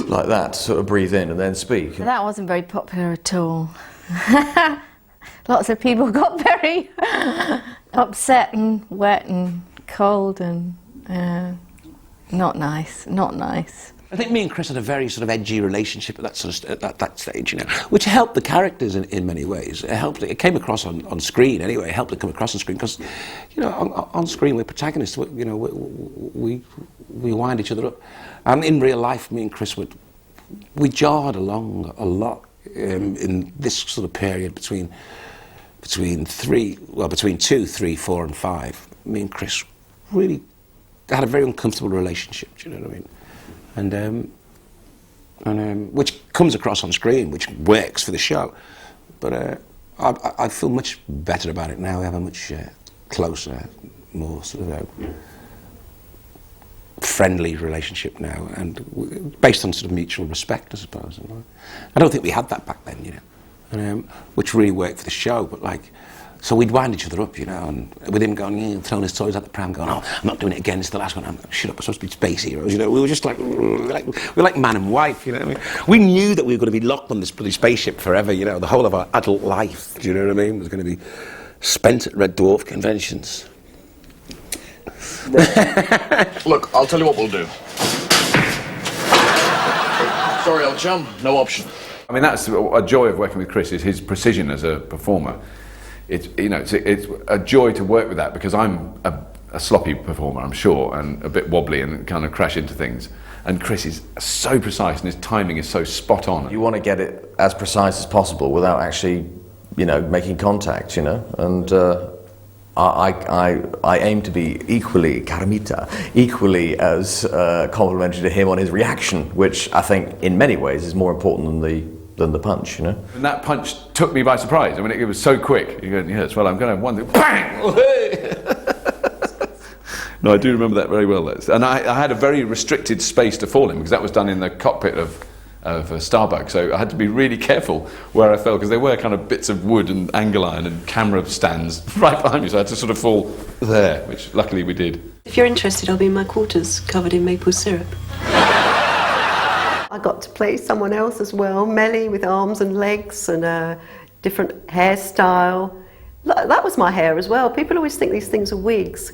like that, sort of breathe in and then speak. That wasn't very popular at all. Lots of people got very upset and wet and cold and not nice. I think me and Chris had a very sort of edgy relationship at that stage, which helped the characters in many ways. It came across on screen anyway. It helped it come across on screen because, on screen we're protagonists. We wind each other up, and in real life, me and Chris we jarred along a lot in this sort of period between 2, 3, 4, and 5. Me and Chris really had a very uncomfortable relationship. Do you know what I mean? And which comes across on screen, which works for the show. But I feel much better about it now. We have a much closer, more sort of friendly relationship now, and based on sort of mutual respect, I suppose. I don't think we had that back then, and, which really worked for the show. But so we'd wind each other up, and with him going, throwing his toys at the pram, going, "Oh, I'm not doing it again. It's the last one. Shut up. We're supposed to be space heroes." We were just we're like man and wife. We knew that we were going to be locked on this bloody spaceship forever. The whole of our adult life. Do you know what I mean? Was going to be spent at Red Dwarf conventions. Look, I'll tell you what we'll do. Sorry, old chum, no option. I mean, that's a joy of working with Chris, is his precision as a performer. It's a joy to work with that, because I'm a sloppy performer, I'm sure, and a bit wobbly and kind of crash into things. And Chris is so precise, and his timing is so spot on. You want to get it as precise as possible without actually, making contact, and I aim to be equally as complimentary to him on his reaction, which I think in many ways is more important than the punch, And that punch took me by surprise. I mean, it was so quick. You go, yes, well, I'm going to have one thing, bang! No, I do remember that very well. And I had a very restricted space to fall in, because that was done in the cockpit of Starbug, so I had to be really careful where I fell, because there were kind of bits of wood and angle iron and camera stands right behind me, so I had to sort of fall there, which luckily we did. If you're interested, I'll be in my quarters, covered in maple syrup. I got to play someone else as well, Melly, with arms and legs and a different hairstyle. That was my hair as well. People always think these things are wigs.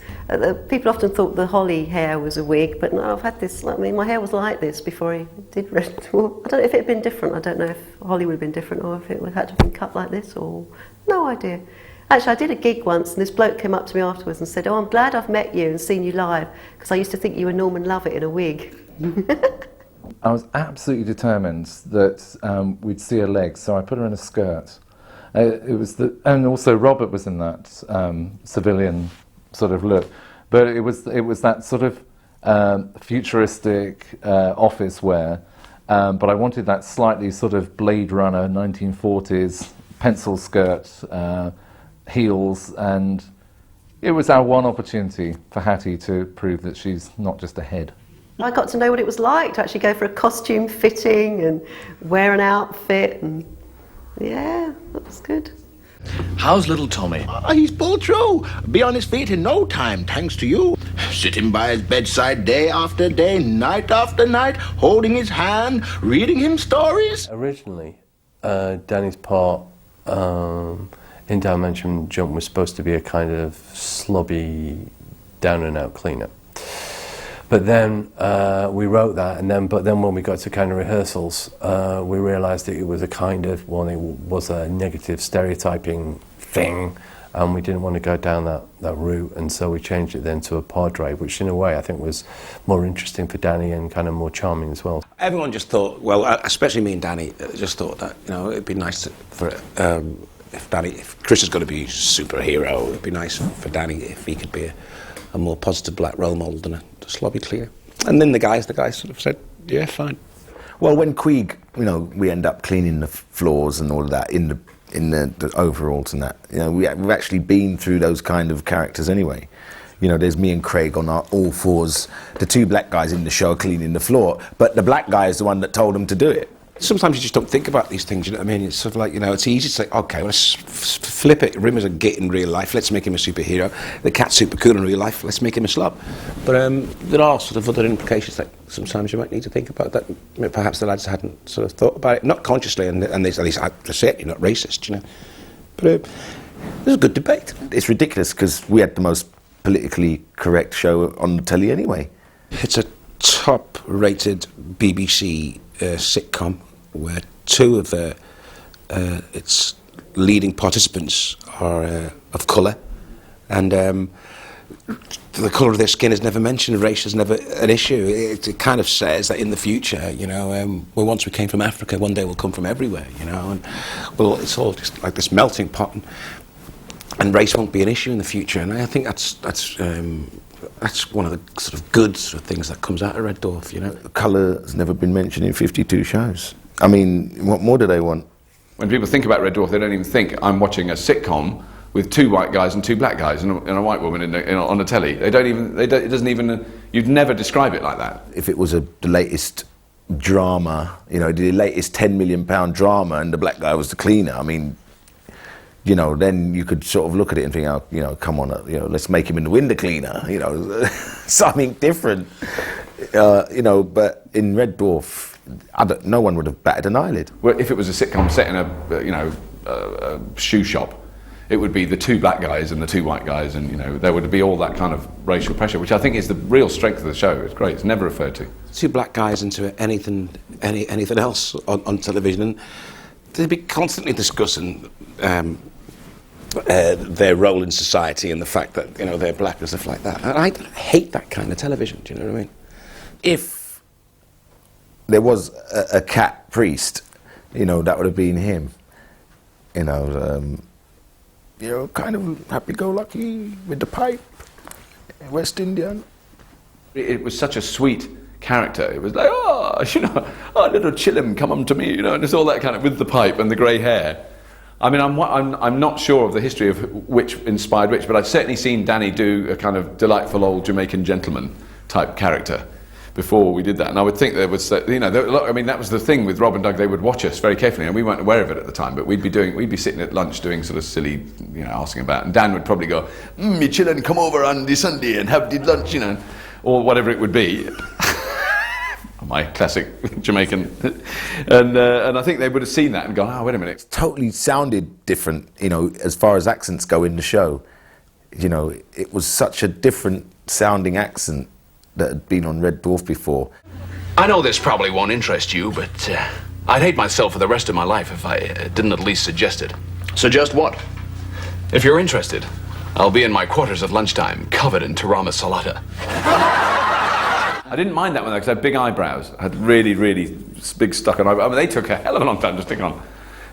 People often thought the Holly hair was a wig, but no, I've had this, my hair was like this before I did Red Dwarf. I don't know if it had been different. I don't know if Holly would have been different, or if it had to have been cut like this, or no idea. Actually, I did a gig once, and this bloke came up to me afterwards and said, "Oh, I'm glad I've met you and seen you live, because I used to think you were Norman Lovett in a wig." I was absolutely determined that we'd see her legs, so I put her in a skirt. And also Robert was in that civilian sort of look, but it was that sort of futuristic office wear, but I wanted that slightly sort of Blade Runner 1940s pencil skirt, heels, and it was our one opportunity for Hattie to prove that she's not just a head. I got to know what it was like to actually go for a costume fitting and wear an outfit, and yeah, that was good. How's little Tommy? He's pulled through. Be on his feet in no time, thanks to you. Sitting by his bedside day after day, night after night, holding his hand, reading him stories. Originally, Danny's part in Dimension Jump was supposed to be a kind of slobby, down-and-out cleanup. But then we wrote that, but then when we got to kind of rehearsals, we realised that it was a kind of, it was a negative stereotyping thing, and we didn't want to go down that route, and so we changed it then to a padre, which in a way I think was more interesting for Danny and kind of more charming as well. Everyone just thought, well, especially me and Danny, just thought that, you know, it'd be nice if Chris is going to be a superhero, it'd be nice for Danny if he could be a more positive black role model than a slobby Cleo. And then the guys sort of said, yeah, fine. Well, when Queeg, you know, we end up cleaning the floors and all of that in the overalls and that, you know, we've actually been through those kind of characters anyway. You know, there's me and Craig on our all fours, the two black guys in the show cleaning the floor, but the black guy is the one that told them to do it. Sometimes you just don't think about these things, you know what I mean? It's sort of like, you know, it's easy to say, okay, well, let's flip it. Rimmer's a git in real life, let's make him a superhero. The cat's super cool in real life, let's make him a slob. But there are sort of other implications that sometimes you might need to think about that perhaps the lads hadn't sort of thought about it, not consciously, and they at least they say it, you're not racist, you know. But there's a good debate. It's ridiculous because we had the most politically correct show on the telly anyway. It's a top-rated BBC sitcom where two of its leading participants are of colour, and the colour of their skin is never mentioned. Race is never an issue. It kind of says that in the future, you know, well, once we came from Africa, one day we'll come from everywhere, you know, and well, it's all just like this melting pot, and race won't be an issue in the future. And I think that's one of the sort of good sort of things that comes out of Red Dwarf, you know. Colour has never been mentioned in 52 shows. I mean, what more do they want? When people think about Red Dwarf, they don't even think I'm watching a sitcom with two white guys and two black guys and a white woman on the telly. It doesn't even, you'd never describe it like that. If it was the latest drama, you know, the latest £10 million drama and the black guy was the cleaner, I mean, you know, then you could sort of look at it and think, oh, you know, come on, you know, let's make him in the window cleaner, you know, something different, you know, but in Red Dwarf, no one would have batted an eyelid. Well, if it was a sitcom set in a shoe shop, it would be the two black guys and the two white guys, and you know there would be all that kind of racial pressure, which I think is the real strength of the show. It's great. It's never referred to. Two black guys into anything else on television, and they'd be constantly discussing their role in society and the fact that, you know, they're black and stuff like that. And I hate that kind of television. Do you know what I mean? If there was a cat priest, you know, that would have been him. You know, kind of happy-go-lucky with the pipe, West Indian. It was such a sweet character. It was like, oh, you know, oh, little Chillum, come on to me, you know, and it's all that kind of, with the pipe and the grey hair. I mean, I'm not sure of the history of which inspired which, but I've certainly seen Danny do a kind of delightful old Jamaican gentleman type character before we did that, and I would think there was, you know, I mean, that was the thing with Rob and Doug. They would watch us very carefully, and we weren't aware of it at the time. But we'd be sitting at lunch doing sort of silly, you know, asking about, and Dan would probably go, "Me chillin', come over on the Sunday and have the lunch," you know, or whatever it would be. My classic Jamaican, and I think they would have seen that and gone, "Oh, wait a minute." It totally sounded different, you know, as far as accents go in the show. You know, it was such a different sounding accent that had been on Red Dwarf before. I know this probably won't interest you, but I'd hate myself for the rest of my life if I didn't at least suggest it. Suggest what? If you're interested, I'll be in my quarters at lunchtime, covered in Tarama Salata. I didn't mind that one though, because I had big eyebrows. I had really, really big stuck-on eyebrows. I mean, they took a hell of a long time to stick on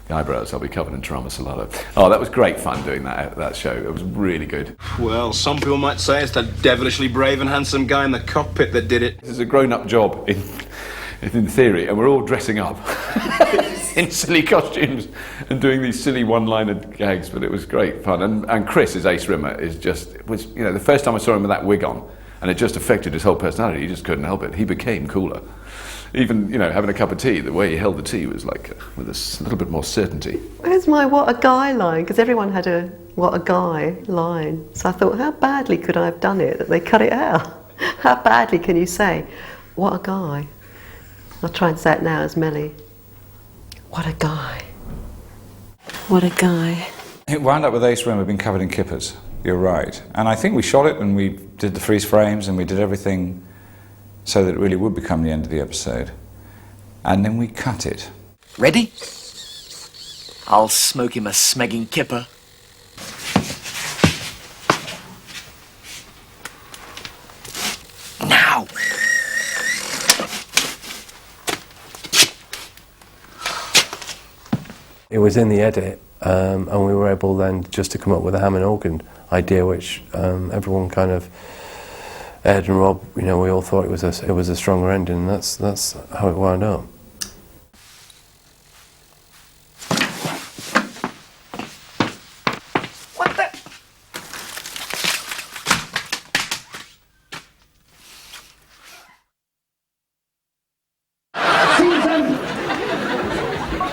the eyebrows. I'll be covered in Tarama Salata. Oh, that was great fun doing that show. It was really good. Well, some people might say it's that devilishly brave and handsome guy in the cockpit that did it. This is a grown-up job in theory, and we're all dressing up in silly costumes and doing these silly one-liner gags, but it was great fun. And Chris, as Ace Rimmer, was, you know, the first time I saw him with that wig on, and it just affected his whole personality. He just couldn't help it. He became cooler. Even, you know, having a cup of tea, the way he held the tea was like with a little bit more certainty. Where's my "what a guy" line? Because everyone had a "what a guy" line. So I thought, how badly could I have done it that they cut it out? How badly can you say "what a guy"? I'll try and say it now as Melly. What a guy. What a guy. It wound up with Ace Rimmer being covered in kippers. You're right. And I think we shot it and we did the freeze frames and we did everything so that it really would become the end of the episode. And then we cut it. Ready? I'll smoke him a smegging kipper. It was in the edit, and we were able then just to come up with a Hammond organ idea, which everyone kind of, Ed and Rob, we all thought it was a stronger ending, and that's how it wound up. What the?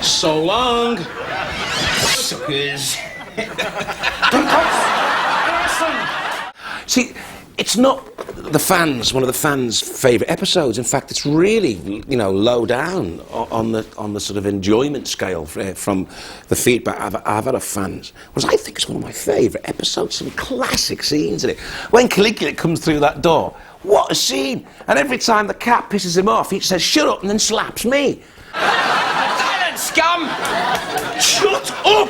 So long, suckers. See, it's not one of the fans' favourite episodes. In fact, it's really, low down on the sort of enjoyment scale from the feedback I've had of fans. Whereas I think it's one of my favourite episodes, some classic scenes in it. When Caligula comes through that door, what a scene! And every time the cat pisses him off, he says, "Shut up," and then slaps me. Silence, scum! Shut up!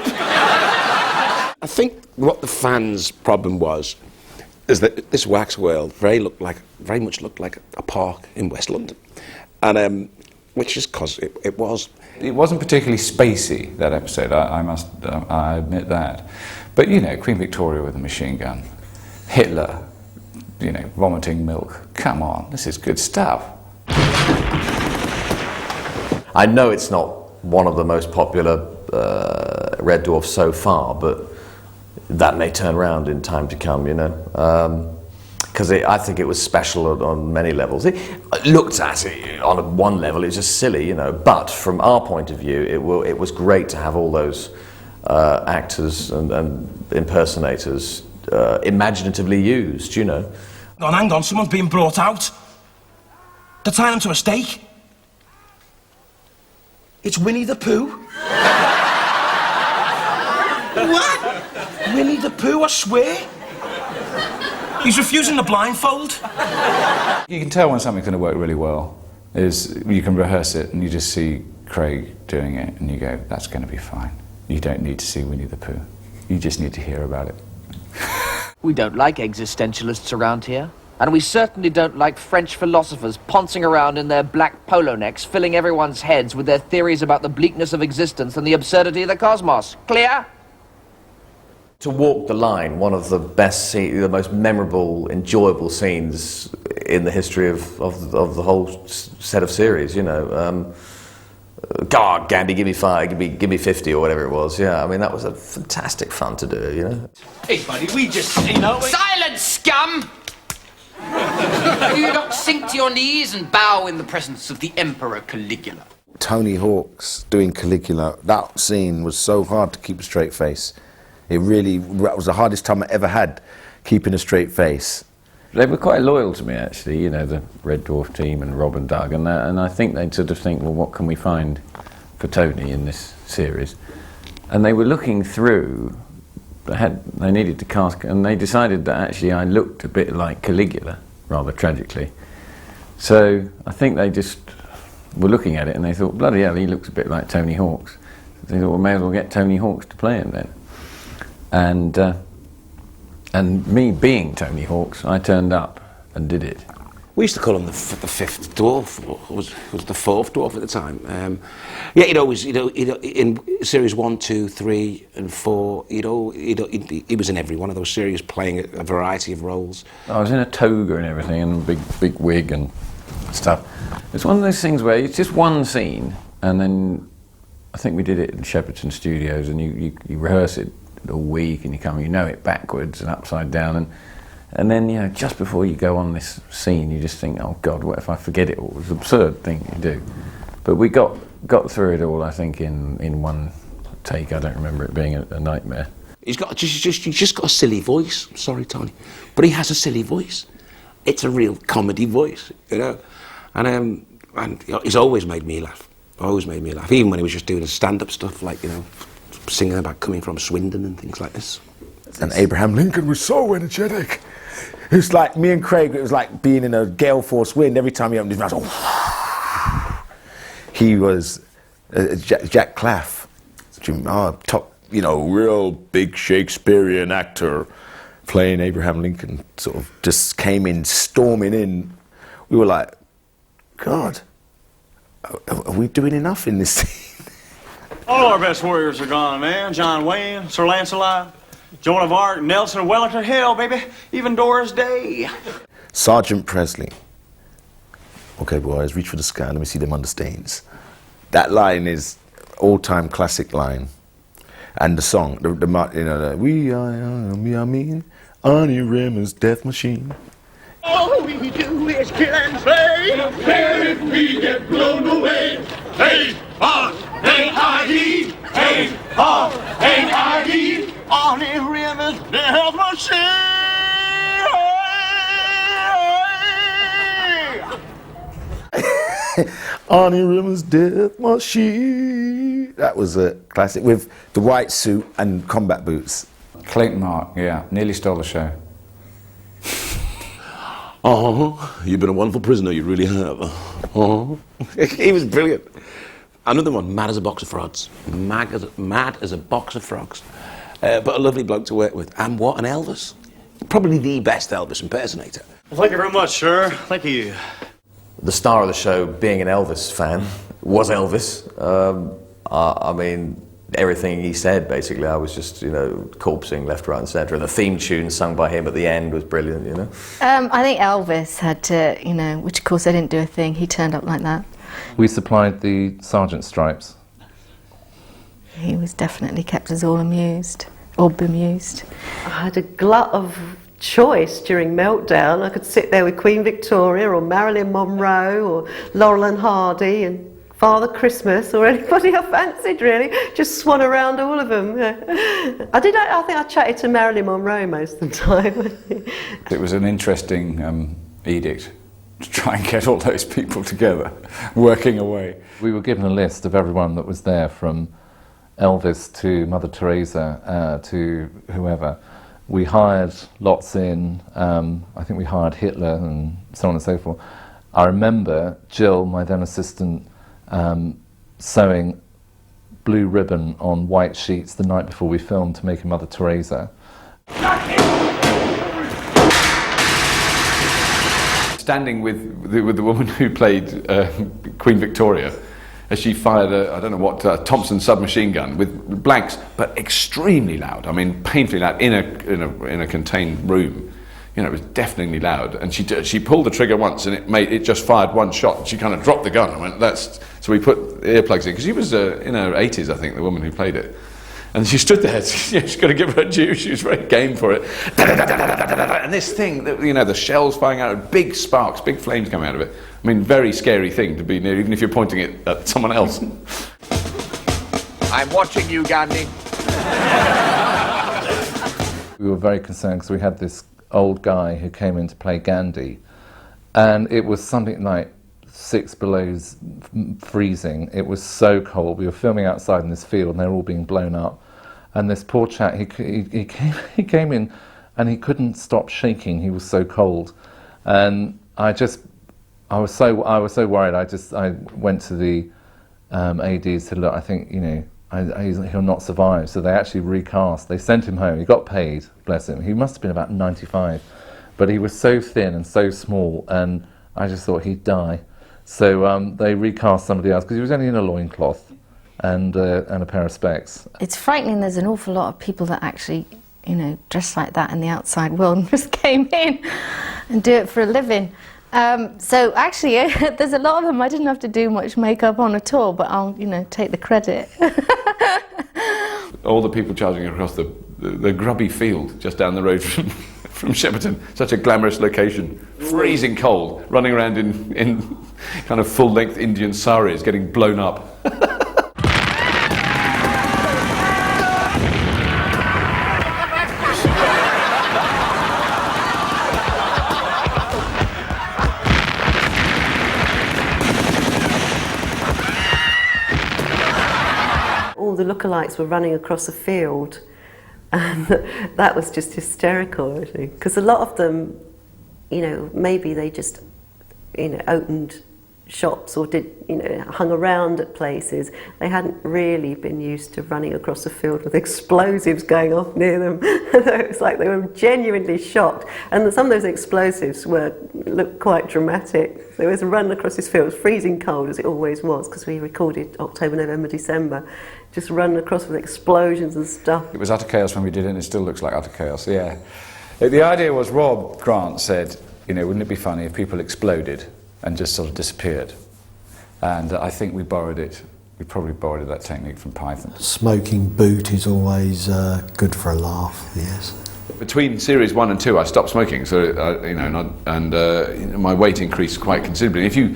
I think what the fans' problem was is that this wax world very much looked like a park in West London, and which is because it was. It wasn't particularly spacey, that episode. I admit that. But Queen Victoria with a machine gun, Hitler, vomiting milk. Come on, this is good stuff. I know it's not one of the most popular Red Dwarfs so far, but that may turn around in time to come, because I think it was special on many levels. It looked at it on one level, it's just silly, but from our point of view, it was great to have all those actors and impersonators imaginatively used, Hang on, someone's being brought out. They're tying him to a stake. It's Winnie the Pooh. What? Winnie the Pooh, I swear. He's refusing the blindfold. You can tell when something's going to work really well is you can rehearse it and you just see Craig doing it and you go, that's going to be fine. You don't need to see Winnie the Pooh. You just need to hear about it. We don't like existentialists around here. And we certainly don't like French philosophers poncing around in their black polo necks, filling everyone's heads with their theories about the bleakness of existence and the absurdity of the cosmos. Clear? To walk the line, one of the best the most memorable, enjoyable scenes in the history of the whole set of series, God, Gandhi, give me 5, give me 50 or whatever it was. Yeah, I mean, that was a fantastic fun to do, Hey, buddy, we just, Silence, scum! Do you not sink to your knees and bow in the presence of the Emperor Caligula? Tony Hawk's doing Caligula, that scene was so hard to keep a straight face. That was the hardest time I ever had, keeping a straight face. They were quite loyal to me, actually, the Red Dwarf team and Rob and Doug, and I think they'd sort of think, well, what can we find for Tony in this series? And they were looking through, they needed to cast, and they decided that actually I looked a bit like Caligula, rather tragically. So I think they just were looking at it and they thought, bloody hell, he looks a bit like Tony Hawk's. So they thought, well, may as well get Tony Hawk's to play him then. And me being Tony Hawk's, I turned up and did it. We used to call him the fifth dwarf, or was the fourth dwarf at the time. He'd always, in series 1, 2, 3, and 4, he was in every one of those series, playing a variety of roles. I was in a toga and everything, and a big wig and stuff. It's one of those things where it's just one scene, and then I think we did it in Shepparton Studios, and you rehearse it a week, and you know it backwards and upside down, and then just before you go on this scene, you just think, oh God, what if I forget it all? It's an absurd thing you do, but we got through it all, I think, in one take. I don't remember it being a nightmare. He's just got a silly voice. I'm sorry, Tony, but he has a silly voice. It's a real comedy voice, and he's always made me laugh. Always made me laugh, even when he was just doing stand-up stuff, like singing about coming from Swindon and things like this. And Abraham Lincoln was so energetic. It was like me and Craig, it was like being in a gale force wind. Every time he opened his mouth, he was Jack Claff, top, real big Shakespearean actor, playing Abraham Lincoln, sort of just came in, storming in. We were like, God, are we doing enough in this scene? All our best warriors are gone, man. John Wayne, Sir Lancelot, Joan of Arc, Nelson, Wellington, hell, baby, even Doris Day. Sergeant Presley. Okay, boys, reach for the sky. Let me see them understains. That line is all-time classic line. And the song, you know, the we are mean, Arnie Rimmer's Death Machine. All we do is kill and slay. Where if we get blown away? Hey, Hattie! Hey, Hattie! Arnie Rimmer's Death Machine! Arnie Rimmer's Death Machine. That was a classic with the white suit and combat boots. Clayton Mark, yeah, nearly stole the show. Oh, you've been a wonderful prisoner, you really have. Oh, he was brilliant. Another one, mad as a box of frogs. Mad as a box of frogs. But a lovely bloke to work with. And what an Elvis. Probably the best Elvis impersonator. Well, thank you very much, sir. Thank you. The star of the show, being an Elvis fan, was Elvis. I mean, everything he said, basically, I was just, you know, corpsing left, right and centre. And the theme tune sung by him at the end was brilliant, you know. I think Elvis had to, you know, which of course they didn't do a thing, he turned up like that. We supplied the sergeant stripes. He was definitely kept us all amused, or bemused. I had a glut of choice during Meltdown. I could sit there with Queen Victoria or Marilyn Monroe or Laurel and Hardy and Father Christmas or anybody I fancied, really. Just swan around all of them. I think I chatted to Marilyn Monroe most of the time. It was an interesting edict to try and get all those people together, working away. We were given a list of everyone that was there, from Elvis to Mother Teresa to whoever. We hired lots in, I think we hired Hitler and so on and so forth. I remember Jill, my then assistant, sewing blue ribbon on white sheets the night before we filmed to make a Mother Teresa. Standing with the woman who played Queen Victoria, as she fired I don't know what, Thompson submachine gun with blanks, but extremely loud. I mean, painfully loud in a contained room. You know, it was deafeningly loud. And she pulled the trigger once, and it just fired one shot. She kind of dropped the gun. I went, that's. So we put earplugs in because she was in her 80s, I think, the woman who played it. And she stood there. She's got to give her due. She was very game for it. And this thing, you know, the shells firing out, big sparks, big flames coming out of it. I mean, very scary thing to be near, even if you're pointing it at someone else. I'm watching you, Gandhi. We were very concerned because we had this old guy who came in to play Gandhi, and it was something like 6 below freezing. It was so cold. We were filming outside in this field and they were all being blown up, and this poor chap, he came in and he couldn't stop shaking. He was so cold, and I was so worried. I went to the AD and said, look, I think, you know, he'll not survive. So they actually recast. They sent him home. He got paid, bless him. He must have been about 95, but he was so thin and so small, and I just thought he'd die. So they recast somebody else because he was only in a loincloth and a pair of specs. It's frightening. There's an awful lot of people that actually, you know, dress like that in the outside world and just came in and do it for a living. So actually, there's a lot of them I didn't have to do much makeup on at all, but I'll, you know, take the credit. All the people charging across the grubby field just down the road from Shepparton, such a glamorous location, freezing cold, running around in kind of full-length Indian saris, getting blown up. All the lookalikes were running across the field, and that was just hysterical, I think, because a lot of them, you know, maybe they just, you know, opened shops or hung around at places, they hadn't really been used to running across a field with explosives going off near them. It was like they were genuinely shocked, and some of those explosives looked quite dramatic. There was a run across this field, freezing cold as it always was, because we recorded October, November, December, just run across with explosions and stuff. It was utter chaos when we did it, and it still looks like utter chaos, yeah. The idea was, Rob Grant said, wouldn't it be funny if people exploded and just sort of disappeared? And I think we probably borrowed that technique from Python. Smoking boot is always good for a laugh, yes. Between series 1 and 2, I stopped smoking, so my weight increased quite considerably. If you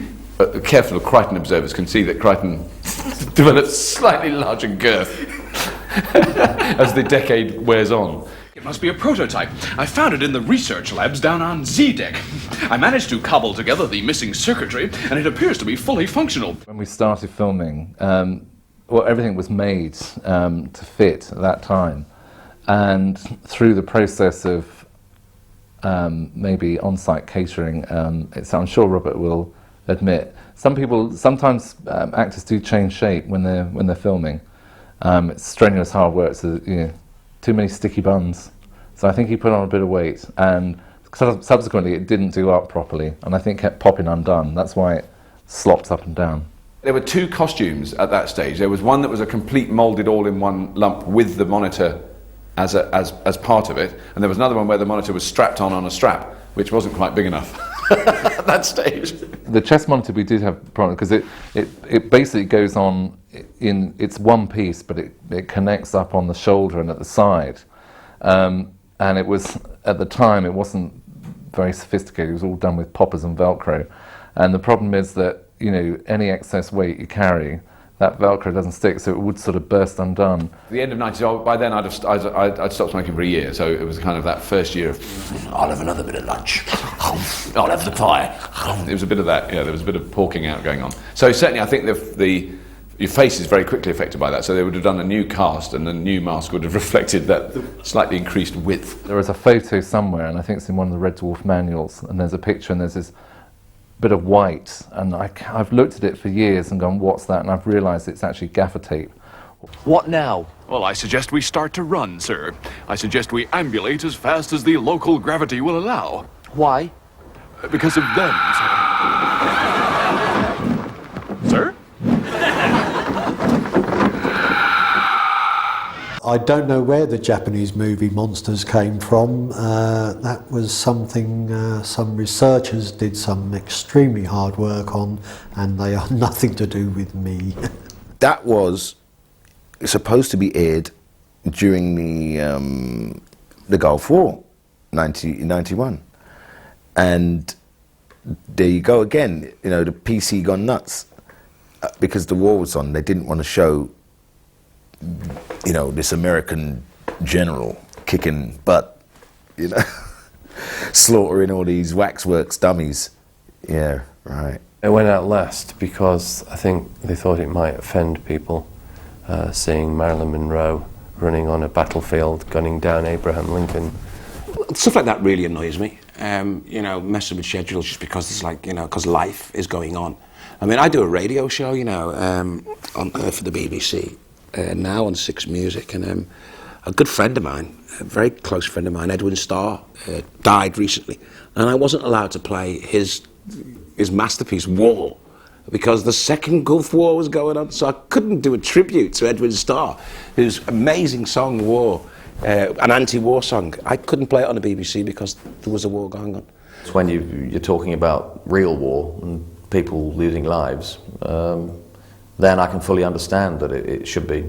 careful Crichton observers can see that Crichton develops slightly larger girth as the decade wears on. It must be a prototype. I found it in the research labs down on Z-Deck. I managed to cobble together the missing circuitry, and it appears to be fully functional. When we started filming, everything was made to fit at that time. And through the process of maybe on-site catering, I'm sure Robert will admit, sometimes actors do change shape when they're filming. It's strenuous hard work, so too many sticky buns. So I think he put on a bit of weight, and subsequently it didn't do up properly, and I think kept popping undone. That's why it slops up and down. There were 2 costumes at that stage. There was one that was a complete moulded all-in-one lump with the monitor as part of it, and there was another one where the monitor was strapped on a strap, which wasn't quite big enough at that stage. The chest monitor we did have a problem because it basically goes on it's one piece, but it connects up on the shoulder and at the side. And it was, at the time, it wasn't very sophisticated. It was all done with poppers and Velcro. And the problem is that, any excess weight you carry, that Velcro doesn't stick, so it would sort of burst undone. At the end of 90s, by then I'd stopped smoking for a year, so it was kind of that first year of, I'll have another bit of lunch, I'll have the pie. It was a bit of that, there was a bit of porking out going on. So certainly I think your face is very quickly affected by that, so they would have done a new cast and the new mask would have reflected that slightly increased width. There was a photo somewhere, and I think it's in one of the Red Dwarf manuals, and there's a picture and there's this bit of white, and I've looked at it for years and gone, what's that? And I've realised it's actually gaffer tape. What now? Well, I suggest we start to run, sir. I suggest we ambulate as fast as the local gravity will allow. Why? Because of them, sir. Sir? I don't know where the Japanese movie monsters came from. That was something some researchers did some extremely hard work on, and they are nothing to do with me. That was supposed to be aired during the Gulf War, 1991. And there you go again, the PC gone nuts. Because the war was on, they didn't want to show this American general kicking butt, slaughtering all these waxworks dummies. Yeah, right. It went out last because I think they thought it might offend people, seeing Marilyn Monroe running on a battlefield, gunning down Abraham Lincoln. Stuff like that really annoys me. Messing with schedules just because it's because life is going on. I mean, I do a radio show, for the BBC. Now on 6 Music, and a good friend of mine, a very close friend of mine, Edwin Starr, died recently, and I wasn't allowed to play his masterpiece, War, because the second Gulf War was going on, so I couldn't do a tribute to Edwin Starr, whose amazing song, War, an anti-war song. I couldn't play it on the BBC because there was a war going on. It's when you're talking about real war and people losing lives, then I can fully understand that it should be,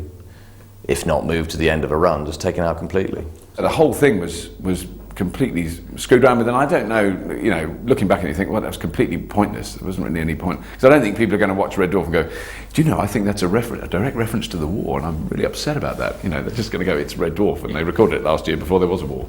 if not moved to the end of a run, just taken out completely. The whole thing was completely screwed around with, and I don't know, looking back and you think, well, that was completely pointless. There wasn't really any point. Because I don't think people are going to watch Red Dwarf and go, do you know, I think that's a direct reference to the war, and I'm really upset about that. They're just going to go, it's Red Dwarf, and they recorded it last year before there was a war.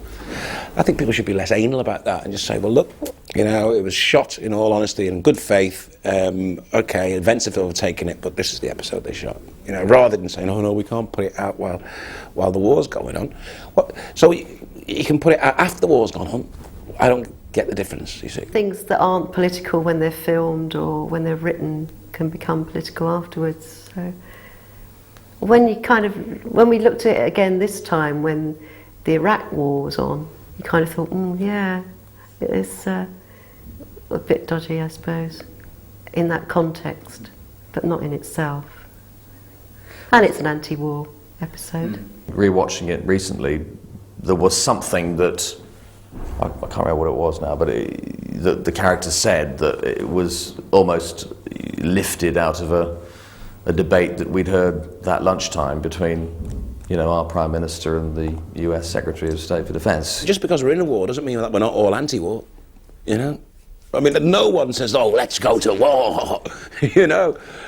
I think people should be less anal about that and just say, well, look, it was shot in all honesty in good faith. Okay, events have overtaken it, but this is the episode they shot. Rather than saying, oh no, we can't put it out while the war's going on. So you can put it out after the war's gone on. I don't get the difference, you see. Things that aren't political when they're filmed or when they're written can become political afterwards. So when we looked at it again this time, when the Iraq War was on, you kind of thought, yeah, it's a bit dodgy, I suppose, in that context, but not in itself. And it's an anti-war episode. Rewatching it recently, there was something that I can't remember what it was now, but the character said that it was almost lifted out of a debate that we'd heard that lunchtime between, our Prime Minister and the US Secretary of State for Defence. Just because we're in a war doesn't mean that we're not all anti-war, I mean, no one says, oh, let's go to war,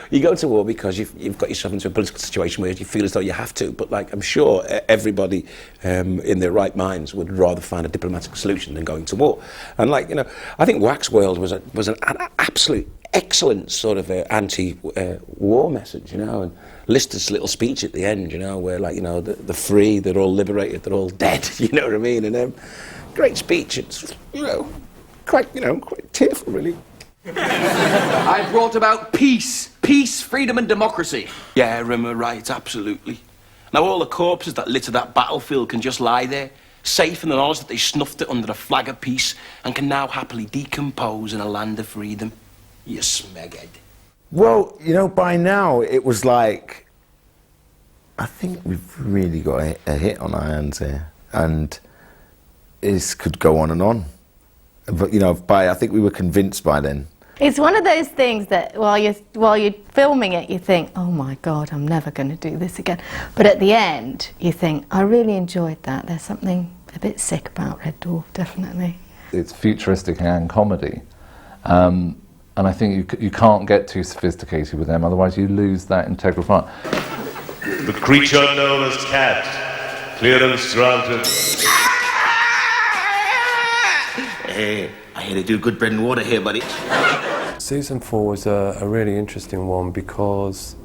You go to war because you've got yourself into a political situation where you feel as though you have to, but I'm sure everybody in their right minds would rather find a diplomatic solution than going to war. And I think Wax World was an absolute excellent sort of anti-war message, and Lister's little speech at the end, where the free, they're all liberated, they're all dead, you know what I mean? And great speech. It's quite tearful, really. I brought about peace, freedom and democracy. Yeah, Rimmer, right, absolutely. Now all the corpses that litter that battlefield can just lie there, safe in the knowledge that they snuffed it under a flag of peace and can now happily decompose in a land of freedom. You smeghead. Well, by now it was like, I think we've really got a hit on our hands here, and this could go on and on. But I think we were convinced by then. It's one of those things that while you're filming it, you think, oh my God, I'm never going to do this again. But at the end, you think, I really enjoyed that. There's something a bit sick about Red Dwarf, definitely. It's futuristic and comedy. And I think you can't get too sophisticated with them, otherwise you lose that integral part. The creature known as Cat. Clearance granted. Hey, I hear they do good bread and water here, buddy. Season 4 was a really interesting one because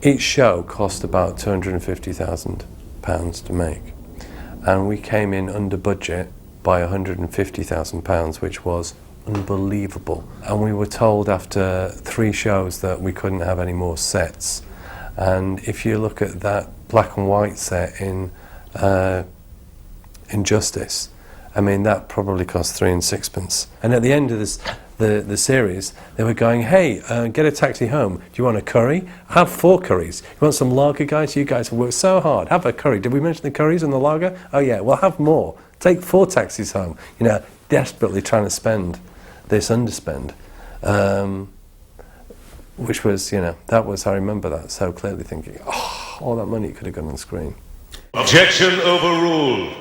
each show cost about £250,000 to make, and we came in under budget by £150,000, which was unbelievable. And we were told after 3 shows that we couldn't have any more sets. And if you look at that black and white set in Justice, I mean, that probably cost 3 and 6pence. And at the end of the series, they were going, hey, get a taxi home. Do you want a curry? Have 4 curries. You want some lager, guys? You guys have worked so hard. Have a curry. Did we mention the curries and the lager? Oh yeah, well, have more. Take 4 taxis home. Desperately trying to spend this underspend. Which was, that was, I remember that so clearly, thinking, all that money could have gone on screen. Objection overruled.